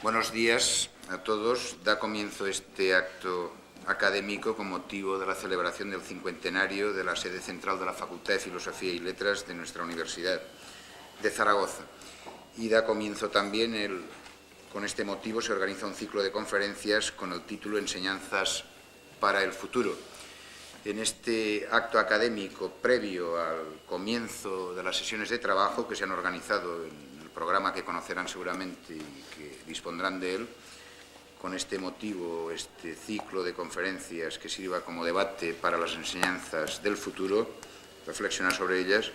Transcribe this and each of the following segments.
Buenos días a todos. Da comienzo este acto académico con motivo de la celebración del cincuentenario de la sede central de la Facultad de Filosofía y Letras de nuestra Universidad de Zaragoza. Y da comienzo también, con este motivo, se organiza un ciclo de conferencias con el título Enseñanzas para el futuro. En este acto académico previo al comienzo de las sesiones de trabajo que se han organizado en el programa que conocerán seguramente y que dispondrán de él, con este motivo, este ciclo de conferencias que sirva como debate para las enseñanzas del futuro, reflexionar sobre ellas.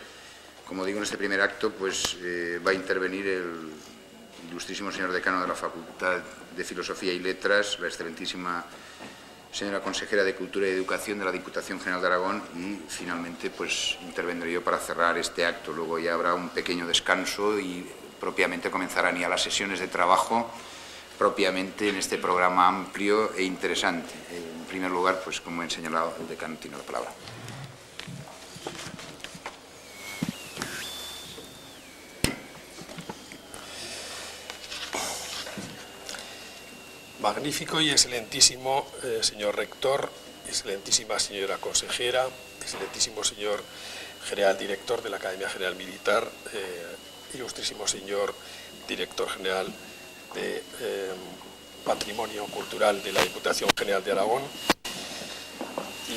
Como digo, en este primer acto pues, va a intervenir el ilustrísimo señor decano de la Facultad de Filosofía y Letras, la excelentísima señora consejera de Cultura y Educación de la Diputación General de Aragón, y finalmente pues intervendré yo para cerrar este acto. Luego ya habrá un pequeño descanso y propiamente comenzarán ya las sesiones de trabajo propiamente en este programa amplio e interesante. En primer lugar, pues como he señalado, el decano tiene la palabra. Magnífico y excelentísimo señor rector, excelentísima señora consejera, excelentísimo señor general director de la Academia General Militar, ilustrísimo señor director general de Patrimonio Cultural de la Diputación General de Aragón.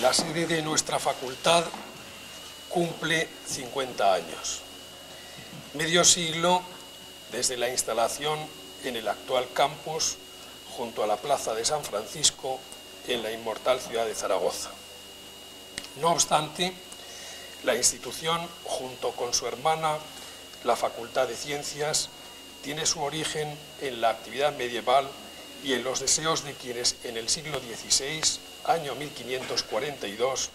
La sede de nuestra facultad cumple 50 años, medio siglo desde la instalación en el actual campus junto a la Plaza de San Francisco, en la inmortal ciudad de Zaragoza. No obstante, la institución, junto con su hermana, la Facultad de Ciencias, tiene su origen en la actividad medieval y en los deseos de quienes en el siglo XVI, año 1542,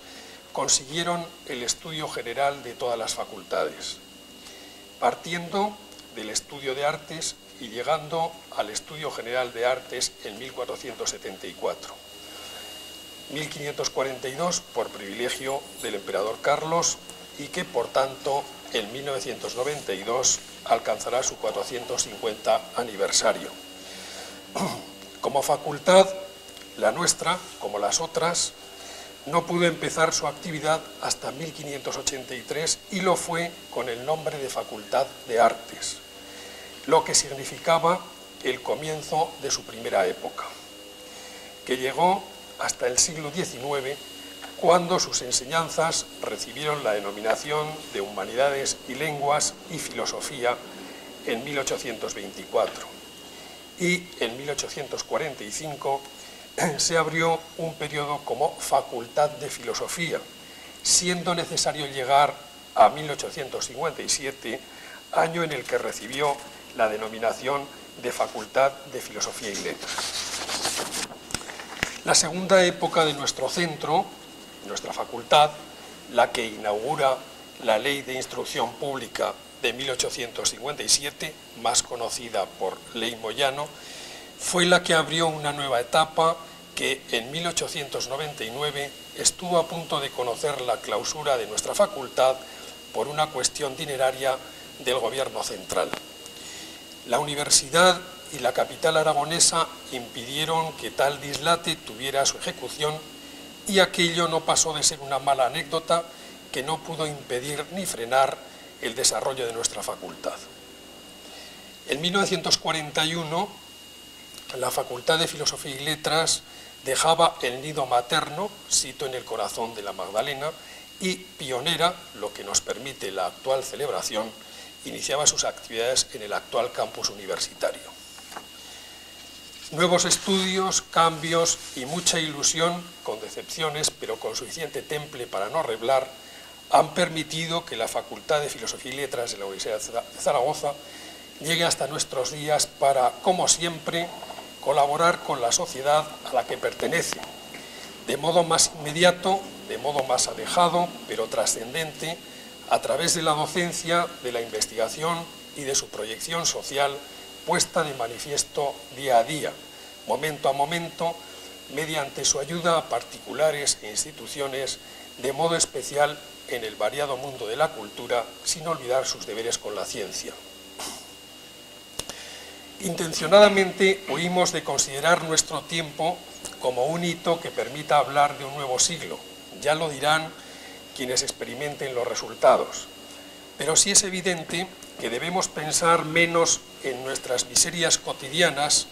consiguieron el estudio general de todas las facultades, partiendo del estudio de artes y llegando al Estudio General de Artes en 1474. 1542 por privilegio del emperador Carlos y que, por tanto, en 1992 alcanzará su 450 aniversario. Como facultad, la nuestra, como las otras, no pudo empezar su actividad hasta 1583 y lo fue con el nombre de Facultad de Artes, lo que significaba el comienzo de su primera época, que llegó hasta el siglo XIX, cuando sus enseñanzas recibieron la denominación de Humanidades y Lenguas y Filosofía en 1824. Y en 1845 se abrió un periodo como Facultad de Filosofía, siendo necesario llegar a 1857, año en el que recibió la denominación de Facultad de Filosofía y Letras. La segunda época de nuestro centro, nuestra facultad, la que inaugura la Ley de Instrucción Pública de 1857, más conocida por Ley Moyano, fue la que abrió una nueva etapa que en 1899 estuvo a punto de conocer la clausura de nuestra facultad por una cuestión dineraria del gobierno central. La universidad y la capital aragonesa impidieron que tal dislate tuviera su ejecución y aquello no pasó de ser una mala anécdota que no pudo impedir ni frenar el desarrollo de nuestra facultad. En 1941, la Facultad de Filosofía y Letras dejaba el nido materno, sito en el corazón de la Magdalena, y pionera, lo que nos permite la actual celebración, iniciaba sus actividades en el actual campus universitario. Nuevos estudios, cambios y mucha ilusión, con decepciones, pero con suficiente temple para no reblar, han permitido que la Facultad de Filosofía y Letras de la Universidad de Zaragoza llegue hasta nuestros días para, como siempre, colaborar con la sociedad a la que pertenece, de modo más inmediato, de modo más alejado, pero trascendente, a través de la docencia, de la investigación y de su proyección social puesta de manifiesto día a día, momento a momento, mediante su ayuda a particulares e instituciones, de modo especial en el variado mundo de la cultura, sin olvidar sus deberes con la ciencia. Intencionadamente huimos de considerar nuestro tiempo como un hito que permita hablar de un nuevo siglo. Ya lo dirán quienes experimenten los resultados. Pero sí es evidente que debemos pensar menos en nuestras miserias cotidianas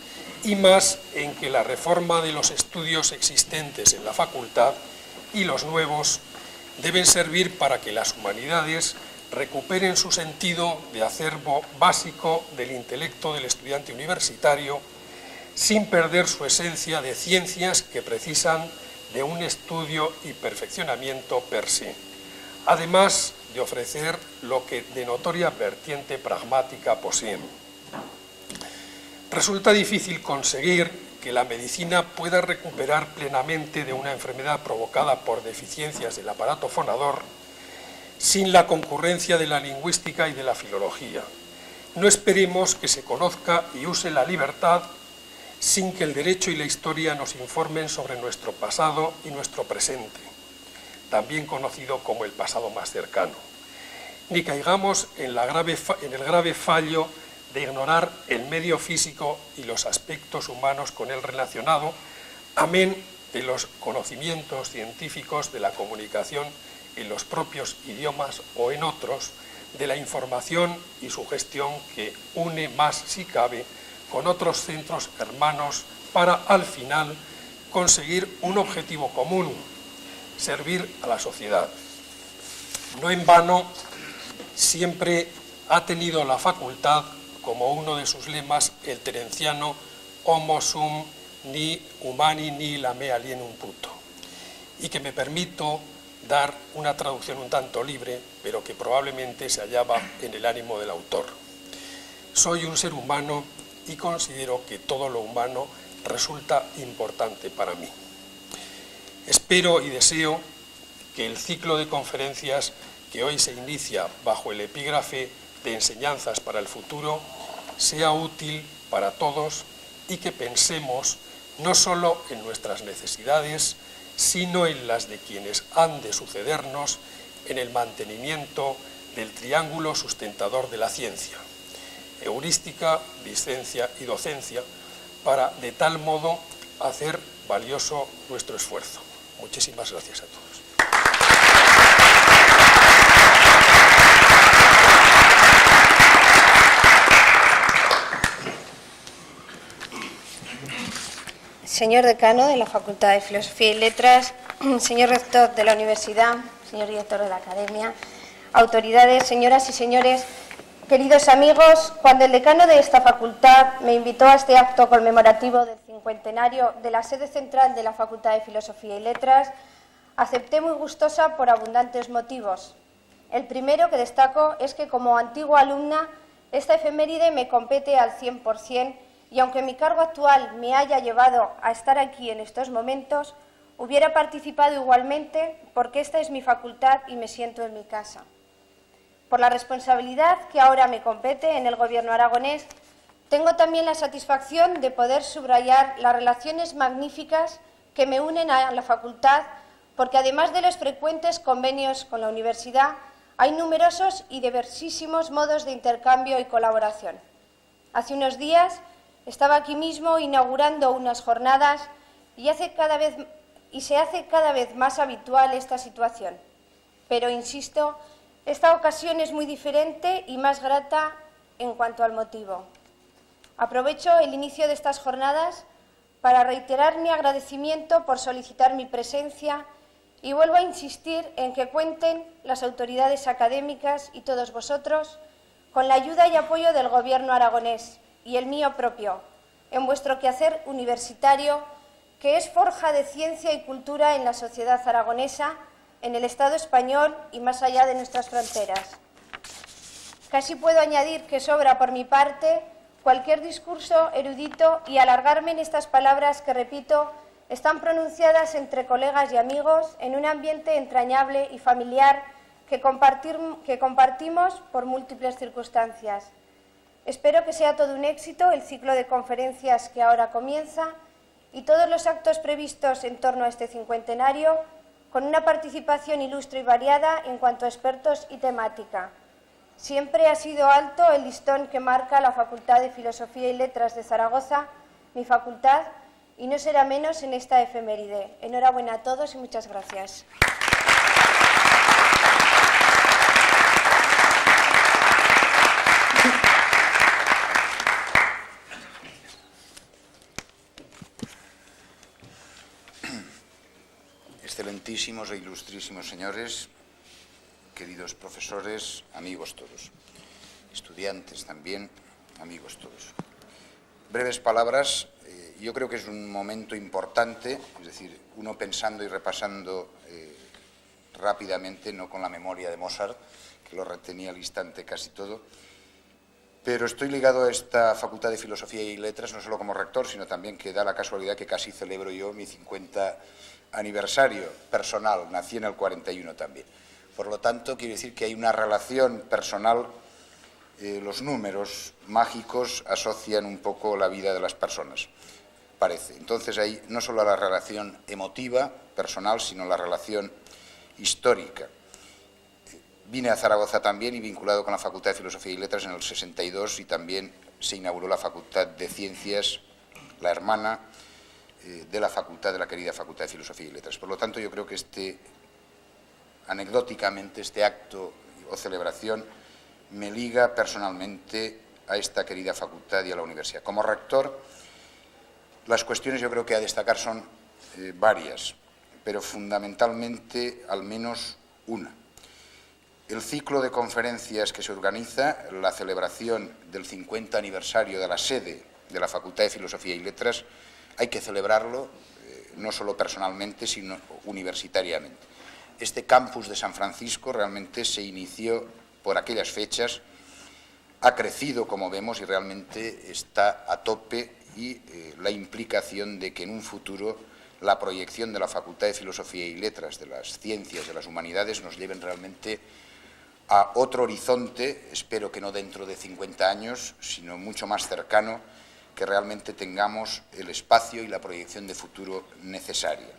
y más en que la reforma de los estudios existentes en la facultad y los nuevos deben servir para que las humanidades recuperen su sentido de acervo básico del intelecto del estudiante universitario, sin perder su esencia de ciencias que precisan de un estudio y perfeccionamiento per se, además de ofrecer lo que de notoria vertiente pragmática poseen. Resulta difícil conseguir que la medicina pueda recuperar plenamente de una enfermedad provocada por deficiencias del aparato fonador sin la concurrencia de la lingüística y de la filología. No esperemos que se conozca y use la libertad sin que el derecho y la historia nos informen sobre nuestro pasado y nuestro presente, también conocido como el pasado más cercano. Ni caigamos en el grave fallo de ignorar el medio físico y los aspectos humanos con él relacionado, amén de los conocimientos científicos de la comunicación en los propios idiomas o en otros, de la información y su gestión que une más, si cabe, con otros centros hermanos para, al final, conseguir un objetivo común: servir a la sociedad. No en vano, siempre ha tenido la facultad como uno de sus lemas el terenciano homo sum ni humani ni la me alienum puto, y que me permito dar una traducción un tanto libre, pero que probablemente se hallaba en el ánimo del autor. Soy un ser humano y considero que todo lo humano resulta importante para mí. Espero y deseo que el ciclo de conferencias que hoy se inicia bajo el epígrafe de enseñanzas para el futuro sea útil para todos y que pensemos no solo en nuestras necesidades, sino en las de quienes han de sucedernos en el mantenimiento del triángulo sustentador de la ciencia: heurística, discencia y docencia, para de tal modo hacer valioso nuestro esfuerzo. Muchísimas gracias a todos. Señor decano de la Facultad de Filosofía y Letras, señor rector de la universidad, señor director de la academia, autoridades, señoras y señores, queridos amigos, cuando el decano de esta facultad me invitó a este acto conmemorativo del cincuentenario de la sede central de la Facultad de Filosofía y Letras, acepté muy gustosa por abundantes motivos. El primero que destaco es que, como antigua alumna, esta efeméride me compete al 100%, y aunque mi cargo actual me haya llevado a estar aquí en estos momentos, hubiera participado igualmente porque esta es mi facultad y me siento en mi casa. Por la responsabilidad que ahora me compete en el Gobierno aragonés, tengo también la satisfacción de poder subrayar las relaciones magníficas que me unen a la facultad, porque además de los frecuentes convenios con la universidad, hay numerosos y diversísimos modos de intercambio y colaboración. Hace unos días estaba aquí mismo inaugurando unas jornadas y se hace cada vez más habitual esta situación. Pero, insisto, esta ocasión es muy diferente y más grata en cuanto al motivo. Aprovecho el inicio de estas jornadas para reiterar mi agradecimiento por solicitar mi presencia y vuelvo a insistir en que cuenten las autoridades académicas y todos vosotros con la ayuda y apoyo del Gobierno aragonés y el mío propio, en vuestro quehacer universitario, que es forja de ciencia y cultura en la sociedad aragonesa, en el Estado español y más allá de nuestras fronteras. Casi puedo añadir que sobra por mi parte cualquier discurso erudito y alargarme en estas palabras que, repito, están pronunciadas entre colegas y amigos en un ambiente entrañable y familiar que compartimos por múltiples circunstancias. Espero que sea todo un éxito el ciclo de conferencias que ahora comienza y todos los actos previstos en torno a este cincuentenario, con una participación ilustre y variada en cuanto a expertos y temática. Siempre ha sido alto el listón que marca la Facultad de Filosofía y Letras de Zaragoza, mi facultad, y no será menos en esta efeméride. Enhorabuena a todos y muchas gracias. Excelentísimos e ilustrísimos señores, queridos profesores, amigos todos, estudiantes también, amigos todos. Breves palabras, yo creo que es un momento importante, es decir, uno pensando y repasando rápidamente, no con la memoria de Mozart, que lo retenía al instante casi todo, pero estoy ligado a esta Facultad de Filosofía y Letras, no solo como rector, sino también que da la casualidad que casi celebro yo mi 50 aniversario personal, nací en el 41 también. Por lo tanto, quiero decir que hay una relación personal, los números mágicos asocian un poco la vida de las personas, parece. Entonces hay no solo la relación emotiva, personal, sino la relación histórica. Vine a Zaragoza también y vinculado con la Facultad de Filosofía y Letras en el 62 y también se inauguró la Facultad de Ciencias, la hermana de la facultad, de la querida Facultad de Filosofía y Letras. Por lo tanto, yo creo que anecdóticamente, este acto o celebración me liga personalmente a esta querida facultad y a la universidad. Como rector, las cuestiones yo creo que a destacar son varias, pero fundamentalmente al menos una. El ciclo de conferencias que se organiza, la celebración del 50 aniversario de la sede de la Facultad de Filosofía y Letras, hay que celebrarlo no solo personalmente, sino universitariamente. Este campus de San Francisco realmente se inició por aquellas fechas, ha crecido, como vemos, y realmente está a tope, y la implicación de que en un futuro la proyección de la Facultad de Filosofía y Letras, de las ciencias, de las humanidades, nos lleven realmente a otro horizonte, espero que no dentro de 50 años, sino mucho más cercano, que realmente tengamos el espacio y la proyección de futuro necesaria.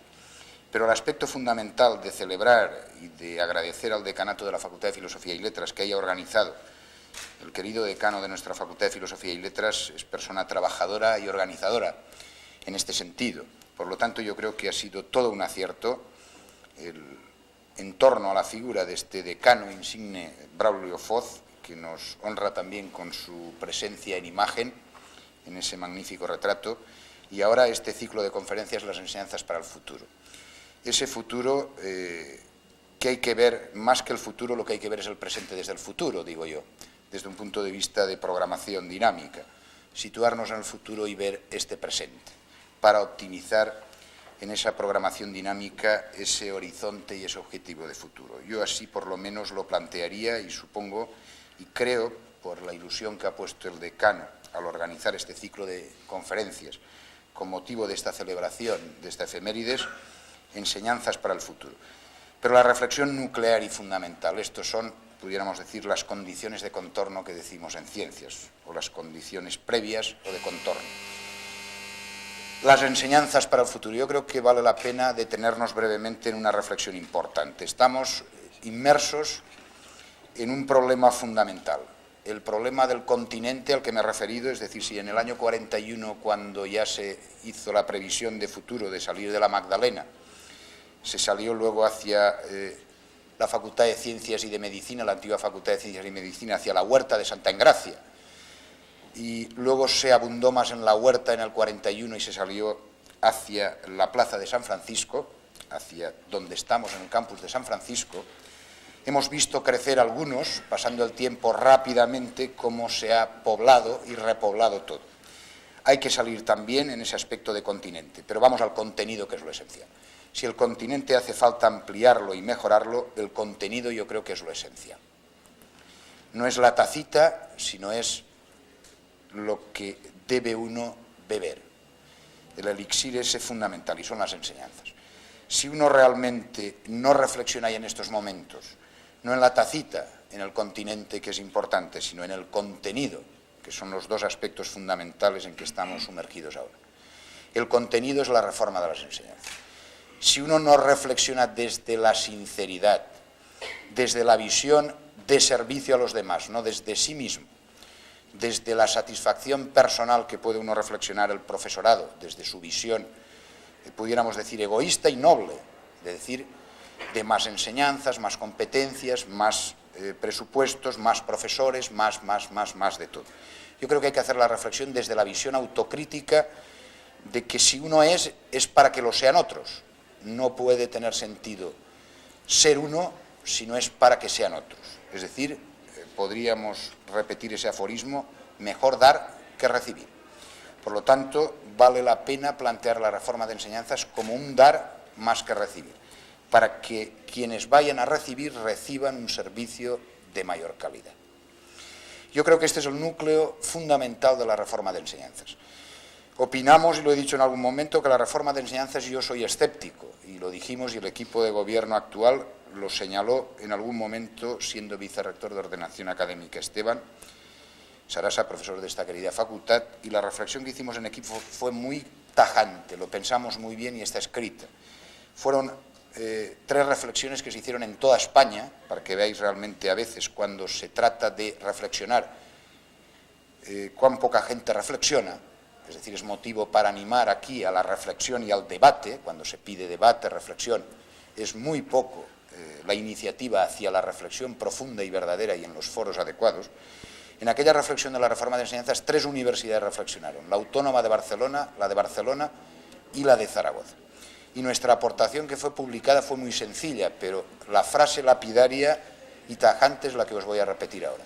Pero el aspecto fundamental de celebrar y de agradecer al decanato de la Facultad de Filosofía y Letras que haya organizado, el querido decano de nuestra Facultad de Filosofía y Letras es persona trabajadora y organizadora en este sentido. Por lo tanto, yo creo que ha sido todo un acierto en torno a la figura de este decano insigne Braulio Foz, que nos honra también con su presencia en imagen, en ese magnífico retrato, y ahora este ciclo de conferencias, las enseñanzas para el futuro. Ese futuro que hay que ver, más que el futuro, lo que hay que ver es el presente desde el futuro, digo yo, desde un punto de vista de programación dinámica, situarnos en el futuro y ver este presente, para optimizar en esa programación dinámica ese horizonte y ese objetivo de futuro. Yo así por lo menos lo plantearía y supongo y creo, por la ilusión que ha puesto el decano al organizar este ciclo de conferencias con motivo de esta celebración, de esta efemérides, enseñanzas para el futuro. Pero la reflexión nuclear y fundamental, estos son, pudiéramos decir, las condiciones de contorno que decimos en ciencias, o las condiciones previas o de contorno. Las enseñanzas para el futuro. Yo creo que vale la pena detenernos brevemente en una reflexión importante. Estamos inmersos en un problema fundamental. El problema del continente al que me he referido, es decir, si en el año 41, cuando ya se hizo la previsión de futuro de salir de la Magdalena, se salió luego hacia la Facultad de Ciencias y de Medicina, la antigua Facultad de Ciencias y Medicina, hacia la Huerta de Santa Engracia, y luego se abundó más en la Huerta en el 41 y se salió hacia la Plaza de San Francisco, hacia donde estamos en el campus de San Francisco, hemos visto crecer algunos, pasando el tiempo rápidamente, cómo se ha poblado y repoblado todo. Hay que salir también en ese aspecto de continente, pero vamos al contenido, que es lo esencial. Si el continente hace falta ampliarlo y mejorarlo, el contenido yo creo que es lo esencial. No es la tacita, sino es lo que debe uno beber. El elixir ese fundamental, y son las enseñanzas. Si uno realmente no reflexiona ahí en estos momentos, no en la tacita, en el continente, que es importante, sino en el contenido, que son los dos aspectos fundamentales en que estamos sumergidos ahora. El contenido es la reforma de las enseñanzas. Si uno no reflexiona desde la sinceridad, desde la visión de servicio a los demás, no desde sí mismo, desde la satisfacción personal que puede uno reflexionar el profesorado, desde su visión, pudiéramos decir, egoísta y noble, de decir, de más enseñanzas, más competencias, más presupuestos, más profesores, más de todo. Yo creo que hay que hacer la reflexión desde la visión autocrítica de que si uno es para que lo sean otros. No puede tener sentido ser uno si no es para que sean otros. Es decir, podríamos repetir ese aforismo, mejor dar que recibir. Por lo tanto, vale la pena plantear la reforma de enseñanzas como un dar más que recibir, para que quienes vayan a recibir reciban un servicio de mayor calidad. Yo creo que este es el núcleo fundamental de la reforma de enseñanzas. Opinamos, y lo he dicho en algún momento, que la reforma de enseñanzas, yo soy escéptico, y lo dijimos, y el equipo de gobierno actual lo señaló en algún momento, siendo vicerrector de Ordenación Académica Esteban Sarasa, profesor de esta querida facultad, y la reflexión que hicimos en equipo fue muy tajante, lo pensamos muy bien y está escrita. Fueron 3 reflexiones que se hicieron en toda España, para que veáis realmente a veces cuando se trata de reflexionar cuán poca gente reflexiona, es decir, es motivo para animar aquí a la reflexión y al debate. Cuando se pide debate, reflexión, es muy poco la iniciativa hacia la reflexión profunda y verdadera y en los foros adecuados. En aquella reflexión de la reforma de enseñanzas, 3 universidades reflexionaron, la Autónoma de Barcelona, la de Barcelona y la de Zaragoza. Y nuestra aportación, que fue publicada, fue muy sencilla, pero la frase lapidaria y tajante es la que os voy a repetir ahora.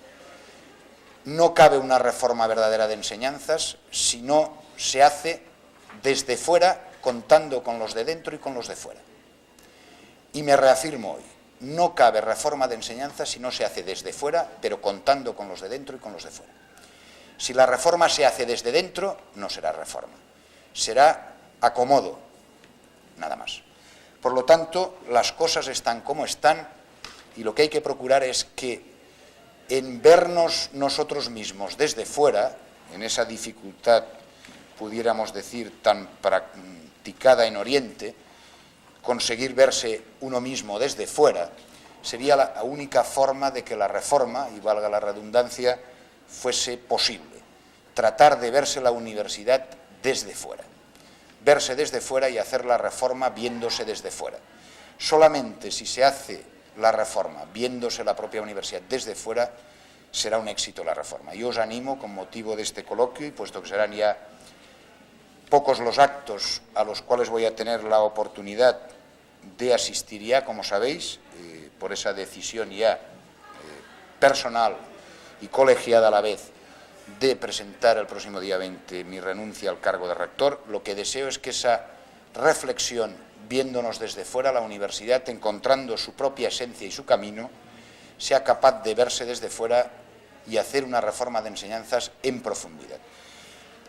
No cabe una reforma verdadera de enseñanzas si no se hace desde fuera, contando con los de dentro y con los de fuera. Y me reafirmo hoy, no cabe reforma de enseñanzas si no se hace desde fuera, pero contando con los de dentro y con los de fuera. Si la reforma se hace desde dentro, no será reforma, será acomodo, nada más. Por lo tanto, las cosas están como están y lo que hay que procurar es que en vernos nosotros mismos desde fuera, en esa dificultad, pudiéramos decir, tan practicada en Oriente, conseguir verse uno mismo desde fuera, sería la única forma de que la reforma, y valga la redundancia, fuese posible. Tratar de verse la universidad desde fuera. Verse desde fuera y hacer la reforma viéndose desde fuera. Solamente si se hace la reforma viéndose la propia universidad desde fuera, será un éxito la reforma. Yo os animo, con motivo de este coloquio, y puesto que serán ya pocos los actos a los cuales voy a tener la oportunidad de asistir ya, como sabéis, por esa decisión ya personal y colegiada a la vez, de presentar el próximo día 20 mi renuncia al cargo de rector, lo que deseo es que esa reflexión, viéndonos desde fuera, la universidad, encontrando su propia esencia y su camino, sea capaz de verse desde fuera y hacer una reforma de enseñanzas en profundidad.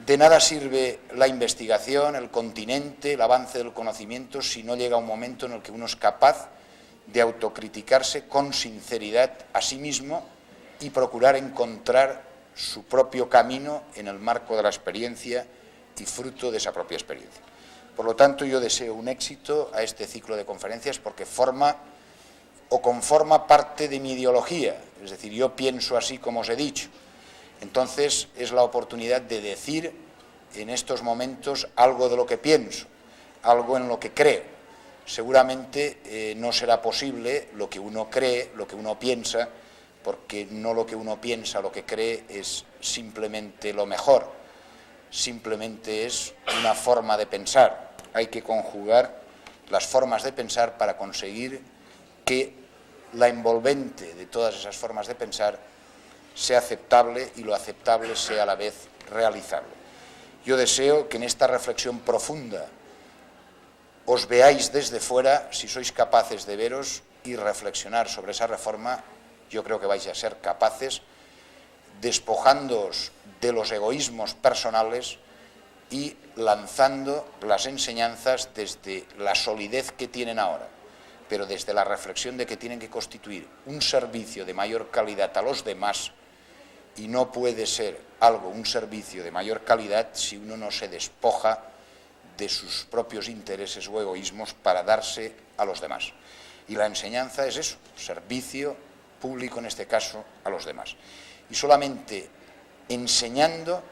De nada sirve la investigación, el continente, el avance del conocimiento, si no llega un momento en el que uno es capaz de autocriticarse con sinceridad a sí mismo y procurar encontrar su propio camino en el marco de la experiencia y fruto de esa propia experiencia. Por lo tanto, yo deseo un éxito a este ciclo de conferencias porque forma o conforma parte de mi ideología, es decir, yo pienso así como os he dicho. Entonces, es la oportunidad de decir en estos momentos algo de lo que pienso, algo en lo que creo. Seguramente no será posible lo que uno cree, lo que uno piensa, porque no lo que uno piensa, lo que cree es simplemente lo mejor, simplemente es una forma de pensar. Hay que conjugar las formas de pensar para conseguir que la envolvente de todas esas formas de pensar sea aceptable y lo aceptable sea a la vez realizable. Yo deseo que en esta reflexión profunda os veáis desde fuera. Si sois capaces de veros y reflexionar sobre esa reforma, yo creo que vais a ser capaces, despojándoos de los egoísmos personales y lanzando las enseñanzas desde la solidez que tienen ahora, pero desde la reflexión de que tienen que constituir un servicio de mayor calidad a los demás, y no puede ser algo, un servicio de mayor calidad, si uno no se despoja de sus propios intereses o egoísmos para darse a los demás. Y la enseñanza es eso, servicio público, en este caso a los demás. Y solamente enseñando,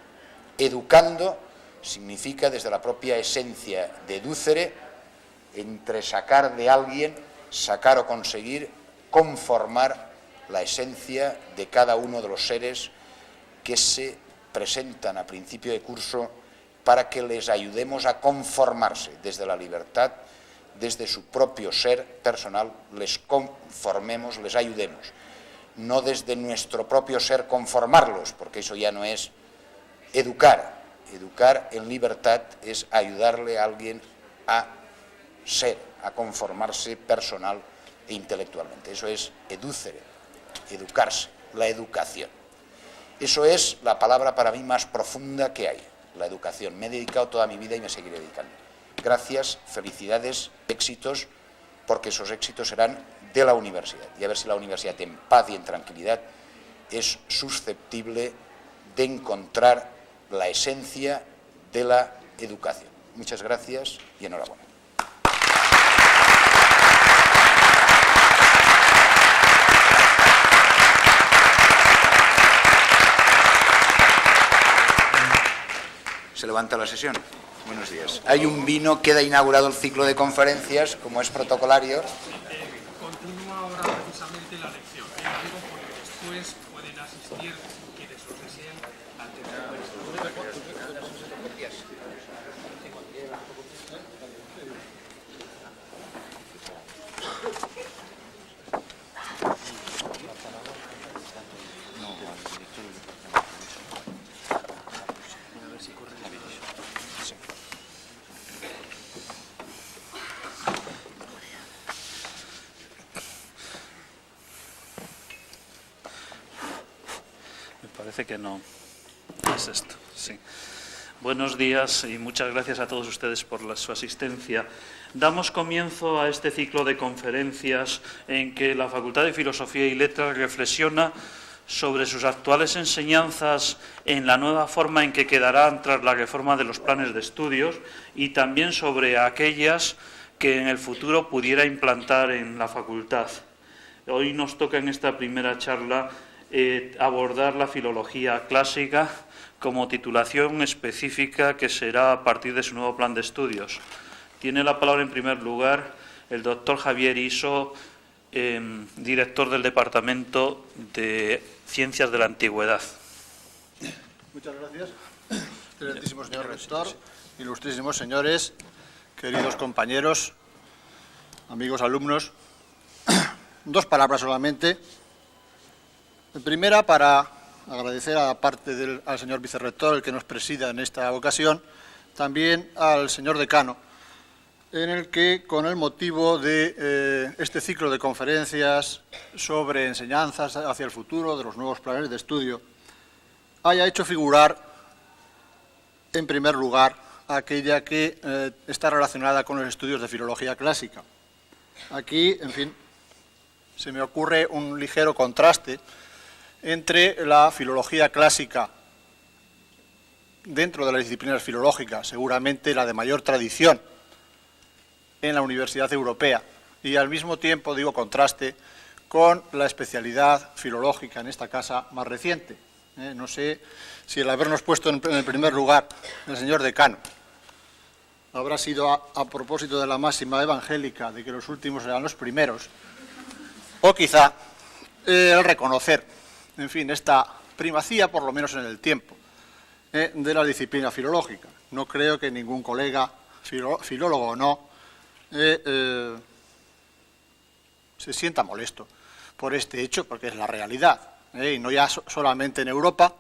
educando, significa desde la propia esencia de educere, entresacar de alguien, sacar o conseguir, conformar la esencia de cada uno de los seres que se presentan a principio de curso para que les ayudemos a conformarse desde la libertad, desde su propio ser personal, les conformemos, les ayudemos. No desde nuestro propio ser conformarlos, porque eso ya no es educar. Educar en libertad es ayudarle a alguien a ser, a conformarse personal e intelectualmente. Eso es educere, educarse, la educación. Eso es la palabra para mí más profunda que hay, la educación. Me he dedicado toda mi vida y me seguiré dedicando. Gracias, felicidades, éxitos, porque esos éxitos serán de la universidad. Y a ver si la universidad en paz y en tranquilidad es susceptible de encontrar la esencia de la educación. Muchas gracias y enhorabuena. Se levanta la sesión. Buenos días. Hay un vino, queda inaugurado el ciclo de conferencias, como es protocolario. Continúa ahora precisamente la lección. Digo porque después pueden asistir quienes lo deseen al Parece que no es esto, sí. Buenos días y muchas gracias a todos ustedes por su asistencia. Damos comienzo a este ciclo de conferencias en que la Facultad de Filosofía y Letras reflexiona sobre sus actuales enseñanzas en la nueva forma en que quedarán tras la reforma de los planes de estudios y también sobre aquellas que en el futuro pudiera implantar en la facultad. Hoy nos toca en esta primera charla abordar la filología clásica como titulación específica que será a partir de su nuevo plan de estudios. Tiene la palabra en primer lugar el doctor Javier Iso, director del Departamento de Ciencias de la Antigüedad. Muchas gracias, excelentísimo señor rector, ilustrísimos señores, queridos compañeros, amigos alumnos. Dos palabras solamente. Primera, para agradecer aparte al señor vicerrector, el que nos presida en esta ocasión, también al señor decano, en el que, con el motivo de este ciclo de conferencias sobre enseñanzas hacia el futuro de los nuevos planes de estudio, haya hecho figurar, en primer lugar, aquella que está relacionada con los estudios de filología clásica. Aquí, en fin, se me ocurre un ligero contraste entre la filología clásica, dentro de las disciplinas filológicas, seguramente la de mayor tradición en la Universidad Europea, y al mismo tiempo, digo contraste, con la especialidad filológica en esta casa más reciente. No sé si el habernos puesto en el primer lugar el señor decano habrá sido a propósito de la máxima evangélica de que los últimos serán los primeros, o quizá el reconocer, en fin, esta primacía, por lo menos en el tiempo, de la disciplina filológica. No creo que ningún colega, filólogo o no, se sienta molesto por este hecho, porque es la realidad, y no ya solamente en Europa,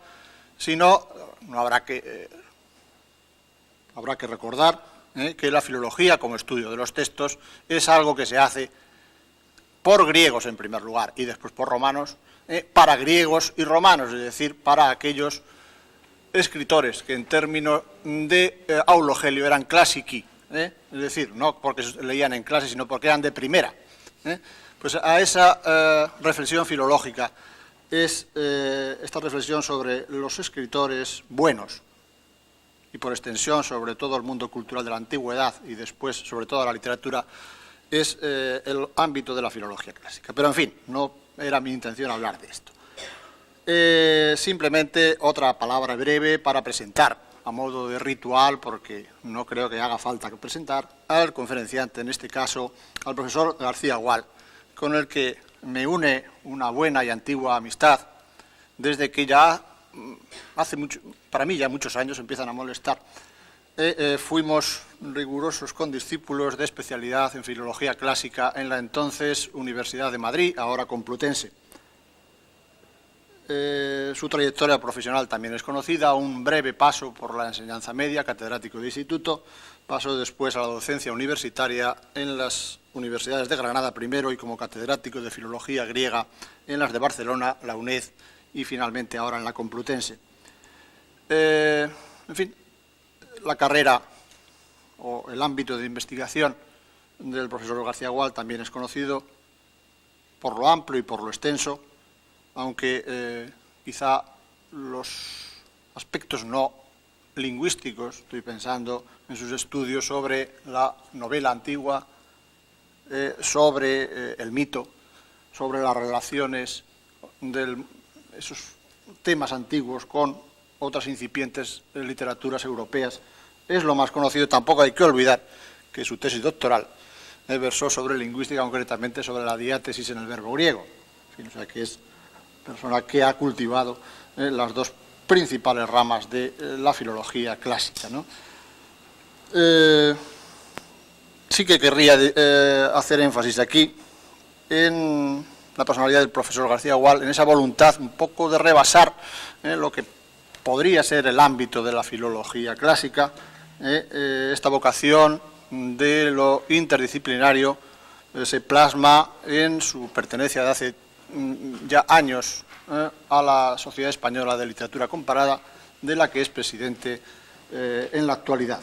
sino habrá que recordar que la filología como estudio de los textos es algo que se hace por griegos en primer lugar y después por romanos, para griegos y romanos, es decir, para aquellos escritores que en términos de aulogelio eran clasici, es decir, no porque leían en clase, sino porque eran de primera. Pues a esa reflexión filológica es esta reflexión sobre los escritores buenos y por extensión sobre todo el mundo cultural de la antigüedad y después sobre todo la literatura, es el ámbito de la filología clásica. Pero en fin, no era mi intención hablar de esto. Simplemente otra palabra breve para presentar, a modo de ritual, porque no creo que haga falta presentar, al conferenciante, en este caso al profesor García Gual, con el que me une una buena y antigua amistad, desde que ya hace mucho, para mí ya muchos años empiezan a molestar. Fuimos rigurosos condiscípulos de especialidad en Filología Clásica en la entonces Universidad de Madrid, ahora Complutense. Su trayectoria profesional también es conocida, un breve paso por la enseñanza media, catedrático de instituto, pasó después a la docencia universitaria en las universidades de Granada primero y como catedrático de Filología Griega en las de Barcelona, la UNED y finalmente ahora en la Complutense. En fin, la carrera o el ámbito de investigación del profesor García Gual también es conocido por lo amplio y por lo extenso, aunque quizá los aspectos no lingüísticos, estoy pensando en sus estudios sobre la novela antigua, sobre el mito, sobre las relaciones de esos temas antiguos con otras incipientes literaturas europeas, es lo más conocido. Tampoco hay que olvidar que su tesis doctoral versó sobre lingüística, concretamente sobre la diátesis en el verbo griego. En fin, o sea que es persona que ha cultivado las dos principales ramas de la filología clásica, ¿no? Sí que querría hacer énfasis aquí en la personalidad del profesor García Gual, en esa voluntad un poco de rebasar lo que podría ser el ámbito de la filología clásica, esta vocación de lo interdisciplinario se plasma en su pertenencia de hace ya años a la Sociedad Española de Literatura Comparada, de la que es presidente en la actualidad.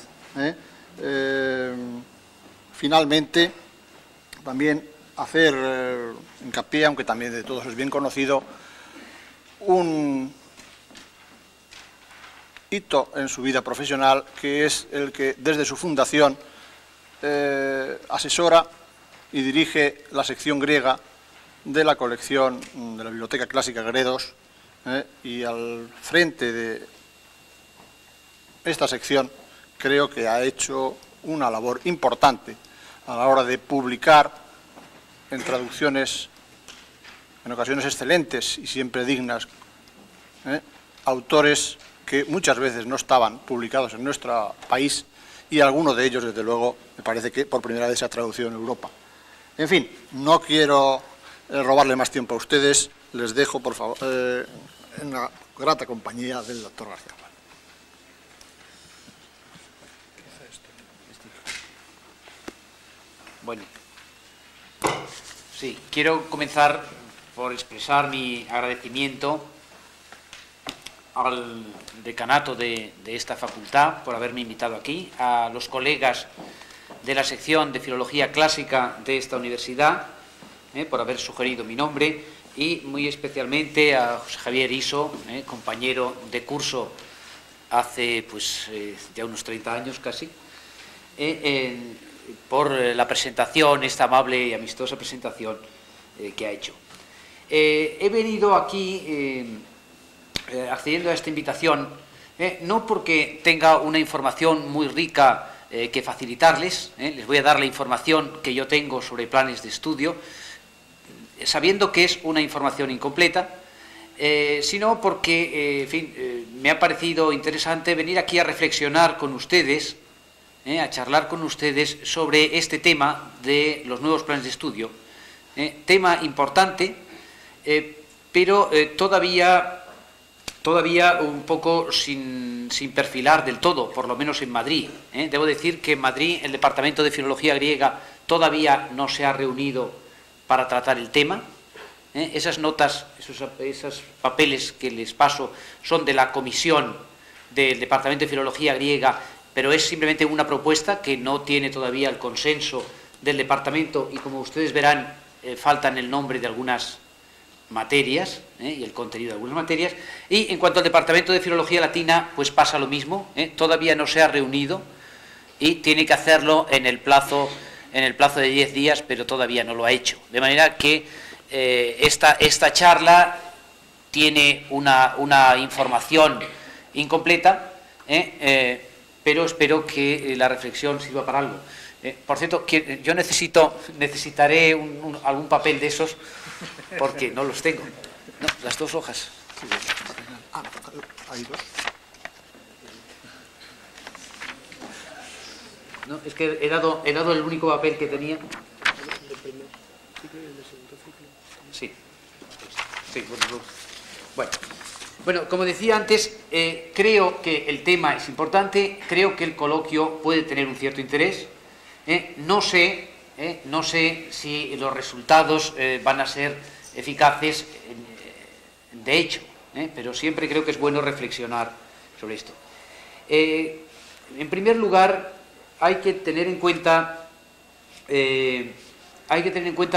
Finalmente, también hacer hincapié, aunque también de todos es bien conocido, un hito en su vida profesional, que es el que desde su fundación asesora y dirige la sección griega de la colección de la Biblioteca Clásica Gredos, y al frente de esta sección creo que ha hecho una labor importante a la hora de publicar en traducciones en ocasiones excelentes y siempre dignas, autores que muchas veces no estaban publicados en nuestro país, y alguno de ellos, desde luego, me parece que por primera vez se ha traducido en Europa. En fin, no quiero robarle más tiempo a ustedes, les dejo, por favor, en la grata compañía del doctor García Gual. Bueno, sí, quiero comenzar por expresar mi agradecimiento al decanato de esta facultad por haberme invitado aquí, a los colegas de la sección de Filología Clásica de esta universidad, por haber sugerido mi nombre, y muy especialmente a José Javier Iso, compañero de curso hace ya unos 30 años casi, por la presentación, esta amable y amistosa presentación que ha hecho. He venido aquí accediendo a esta invitación, no porque tenga una información muy rica que facilitarles, les voy a dar la información que yo tengo sobre planes de estudio, sabiendo que es una información incompleta, sino porque, en fin, me ha parecido interesante venir aquí a reflexionar con ustedes, a charlar con ustedes sobre este tema de los nuevos planes de estudio, tema importante, pero todavía un poco sin perfilar del todo, por lo menos en Madrid. Debo decir que en Madrid el Departamento de Filología Griega todavía no se ha reunido para tratar el tema. Esas notas, esos papeles que les paso son de la comisión del Departamento de Filología Griega, pero es simplemente una propuesta que no tiene todavía el consenso del departamento, y como ustedes verán, faltan el nombre de algunas materias y el contenido de algunas materias. Y en cuanto al Departamento de Filología Latina, pues pasa lo mismo, todavía no se ha reunido y tiene que hacerlo en el plazo de 10 días, pero todavía no lo ha hecho. De manera que esta charla tiene una información incompleta, pero espero que la reflexión sirva para algo. Por cierto, yo necesitaré algún papel de esos, porque no los tengo. No, las 2 hojas. Hay 2. No, es que he dado el único papel que tenía. Sí. Sí, bueno, como decía antes, creo que el tema es importante, creo que el coloquio puede tener un cierto interés. No sé si los resultados van a ser eficaces de hecho, pero siempre creo que es bueno reflexionar sobre esto. En primer lugar, hay que tener en cuenta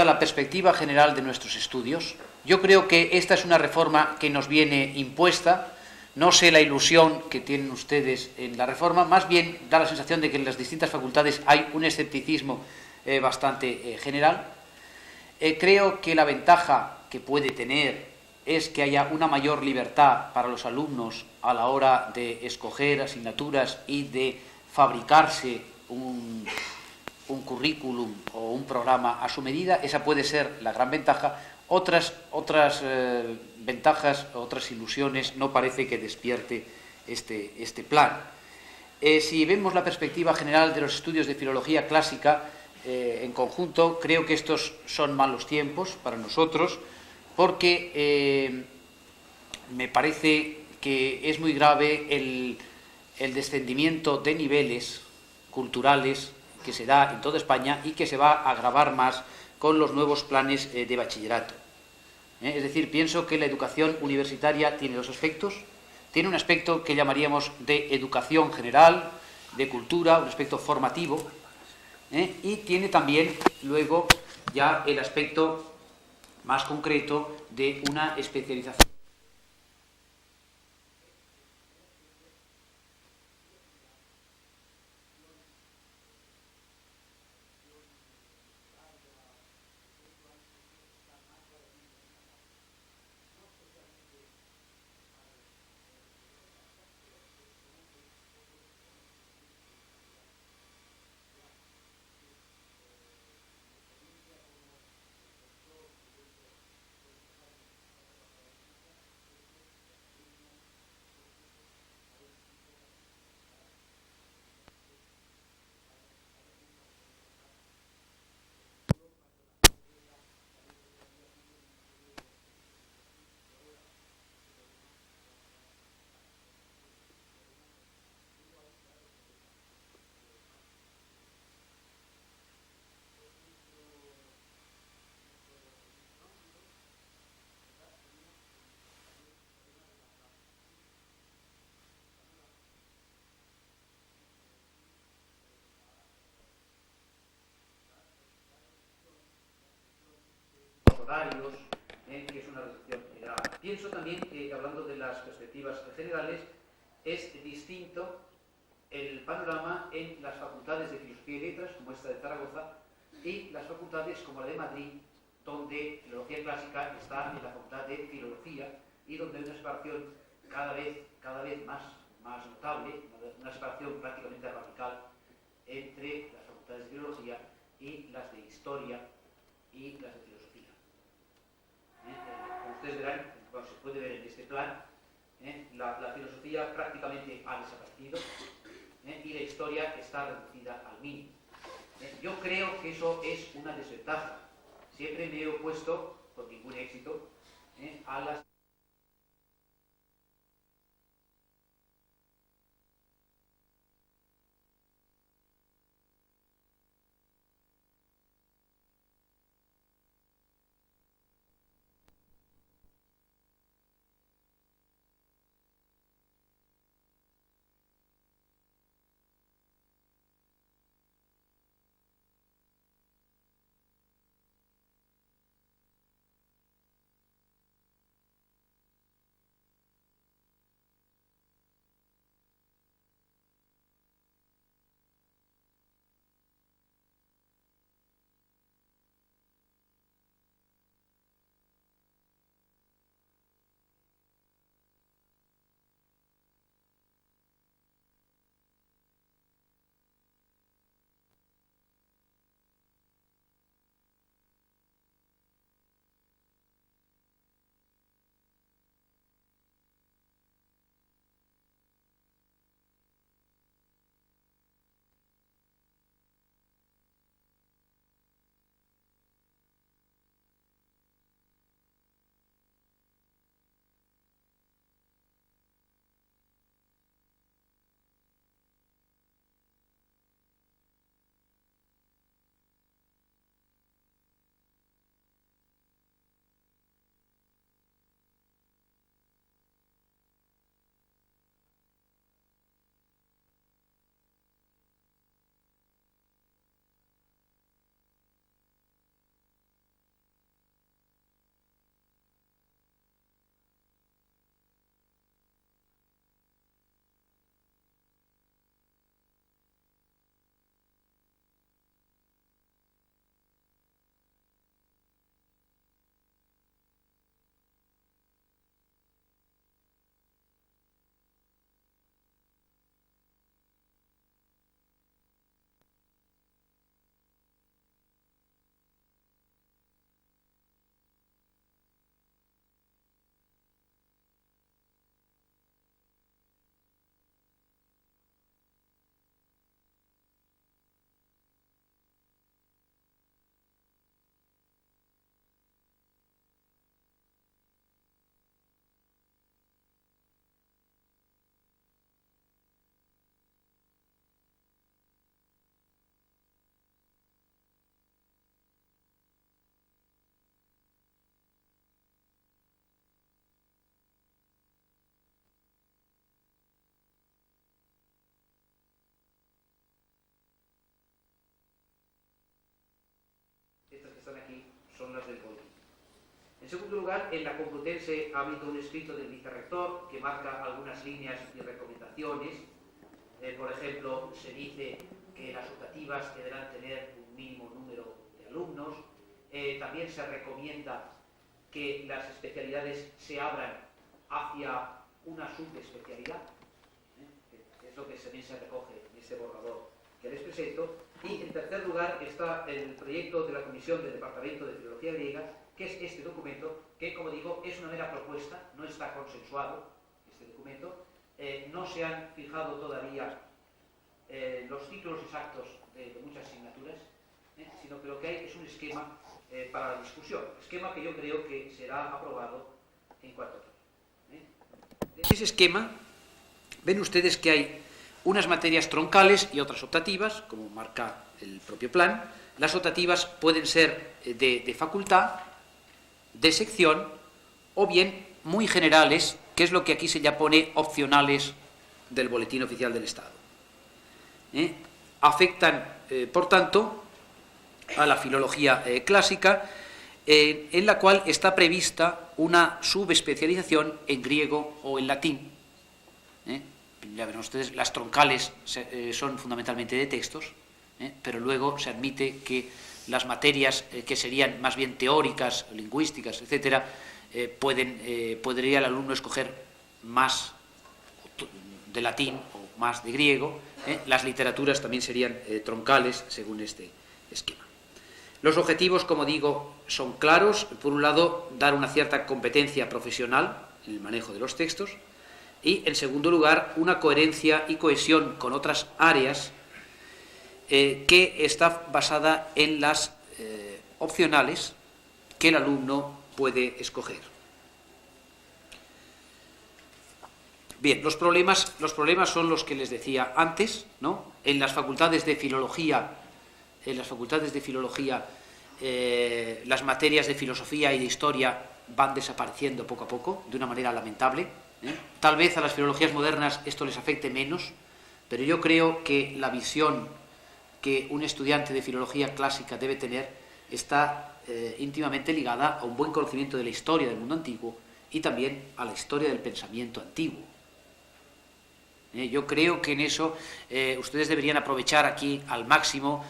la perspectiva general de nuestros estudios. Yo creo que esta es una reforma que nos viene impuesta. No sé la ilusión que tienen ustedes en la reforma, más bien da la sensación de que en las distintas facultades hay un escepticismo bastante general. Creo que la ventaja que puede tener es que haya una mayor libertad para los alumnos a la hora de escoger asignaturas y de fabricarse un currículum o un programa a su medida. Esa puede ser la gran ventaja. Otras ventajas, otras ilusiones, no parece que despierte este plan. Si vemos la perspectiva general de los estudios de filología clásica en conjunto, creo que estos son malos tiempos para nosotros, porque me parece que es muy grave el descendimiento de niveles culturales que se da en toda España y que se va a agravar más con los nuevos planes de bachillerato. Es decir, pienso que la educación universitaria tiene 2 aspectos. Tiene un aspecto que llamaríamos de educación general, de cultura, un aspecto formativo, y tiene también luego ya el aspecto más concreto de una especialización. Horarios, que es una reducción general. Pienso también que, hablando de las perspectivas generales, es distinto el panorama en las facultades de Filosofía y Letras, como esta de Zaragoza, y las facultades como la de Madrid, donde Filología Clásica está en la Facultad de Filología y donde hay una separación cada vez más notable, una separación prácticamente radical entre las facultades de Filología y las de Historia y las de Filosofía. Como ustedes verán, como se puede ver en este plan, la filosofía prácticamente ha desaparecido y la historia está reducida al mínimo. Yo creo que eso es una desventaja. Siempre me he opuesto, con ningún éxito, a las segundo lugar, en la Complutense ha habido un escrito del vicerrector que marca algunas líneas y recomendaciones. Por ejemplo, se dice que las optativas deberán tener un mínimo número de alumnos. También se recomienda que las especialidades se abran hacia una subespecialidad, que es lo que también se recoge en este borrador que les presento. Y en tercer lugar está el proyecto de la Comisión del Departamento de Filología Griega, que es este documento, que, como digo, es una mera propuesta, no está consensuado este documento, no se han fijado todavía los títulos exactos de muchas asignaturas, sino que lo que hay es un esquema para la discusión, esquema que yo creo que será aprobado en cuanto a todo. Ese esquema, ven ustedes que hay unas materias troncales y otras optativas, como marca el propio plan. Las optativas pueden ser de facultad, de sección, o bien muy generales, que es lo que aquí se ya pone opcionales del Boletín Oficial del Estado. Afectan, por tanto, a la filología clásica, en la cual está prevista una subespecialización en griego o en latín. Ya verán ustedes, las troncales son fundamentalmente de textos, pero luego se admite que las materias que serían más bien teóricas, lingüísticas, etcétera, podría el alumno escoger más de latín o más de griego. Las literaturas también serían troncales según este esquema. Los objetivos, como digo, son claros. Por un lado, dar una cierta competencia profesional en el manejo de los textos, y, en segundo lugar, una coherencia y cohesión con otras áreas que está basada en las opcionales que el alumno puede escoger. Bien, los problemas son los que les decía antes, ¿no? En las facultades de filología, las materias de filosofía y de historia van desapareciendo poco a poco, de una manera lamentable. Tal vez a las filologías modernas esto les afecte menos, pero yo creo que la visión que un estudiante de filología clásica debe tener está íntimamente ligada a un buen conocimiento de la historia del mundo antiguo y también a la historia del pensamiento antiguo. Yo creo que en eso ustedes deberían aprovechar aquí al máximo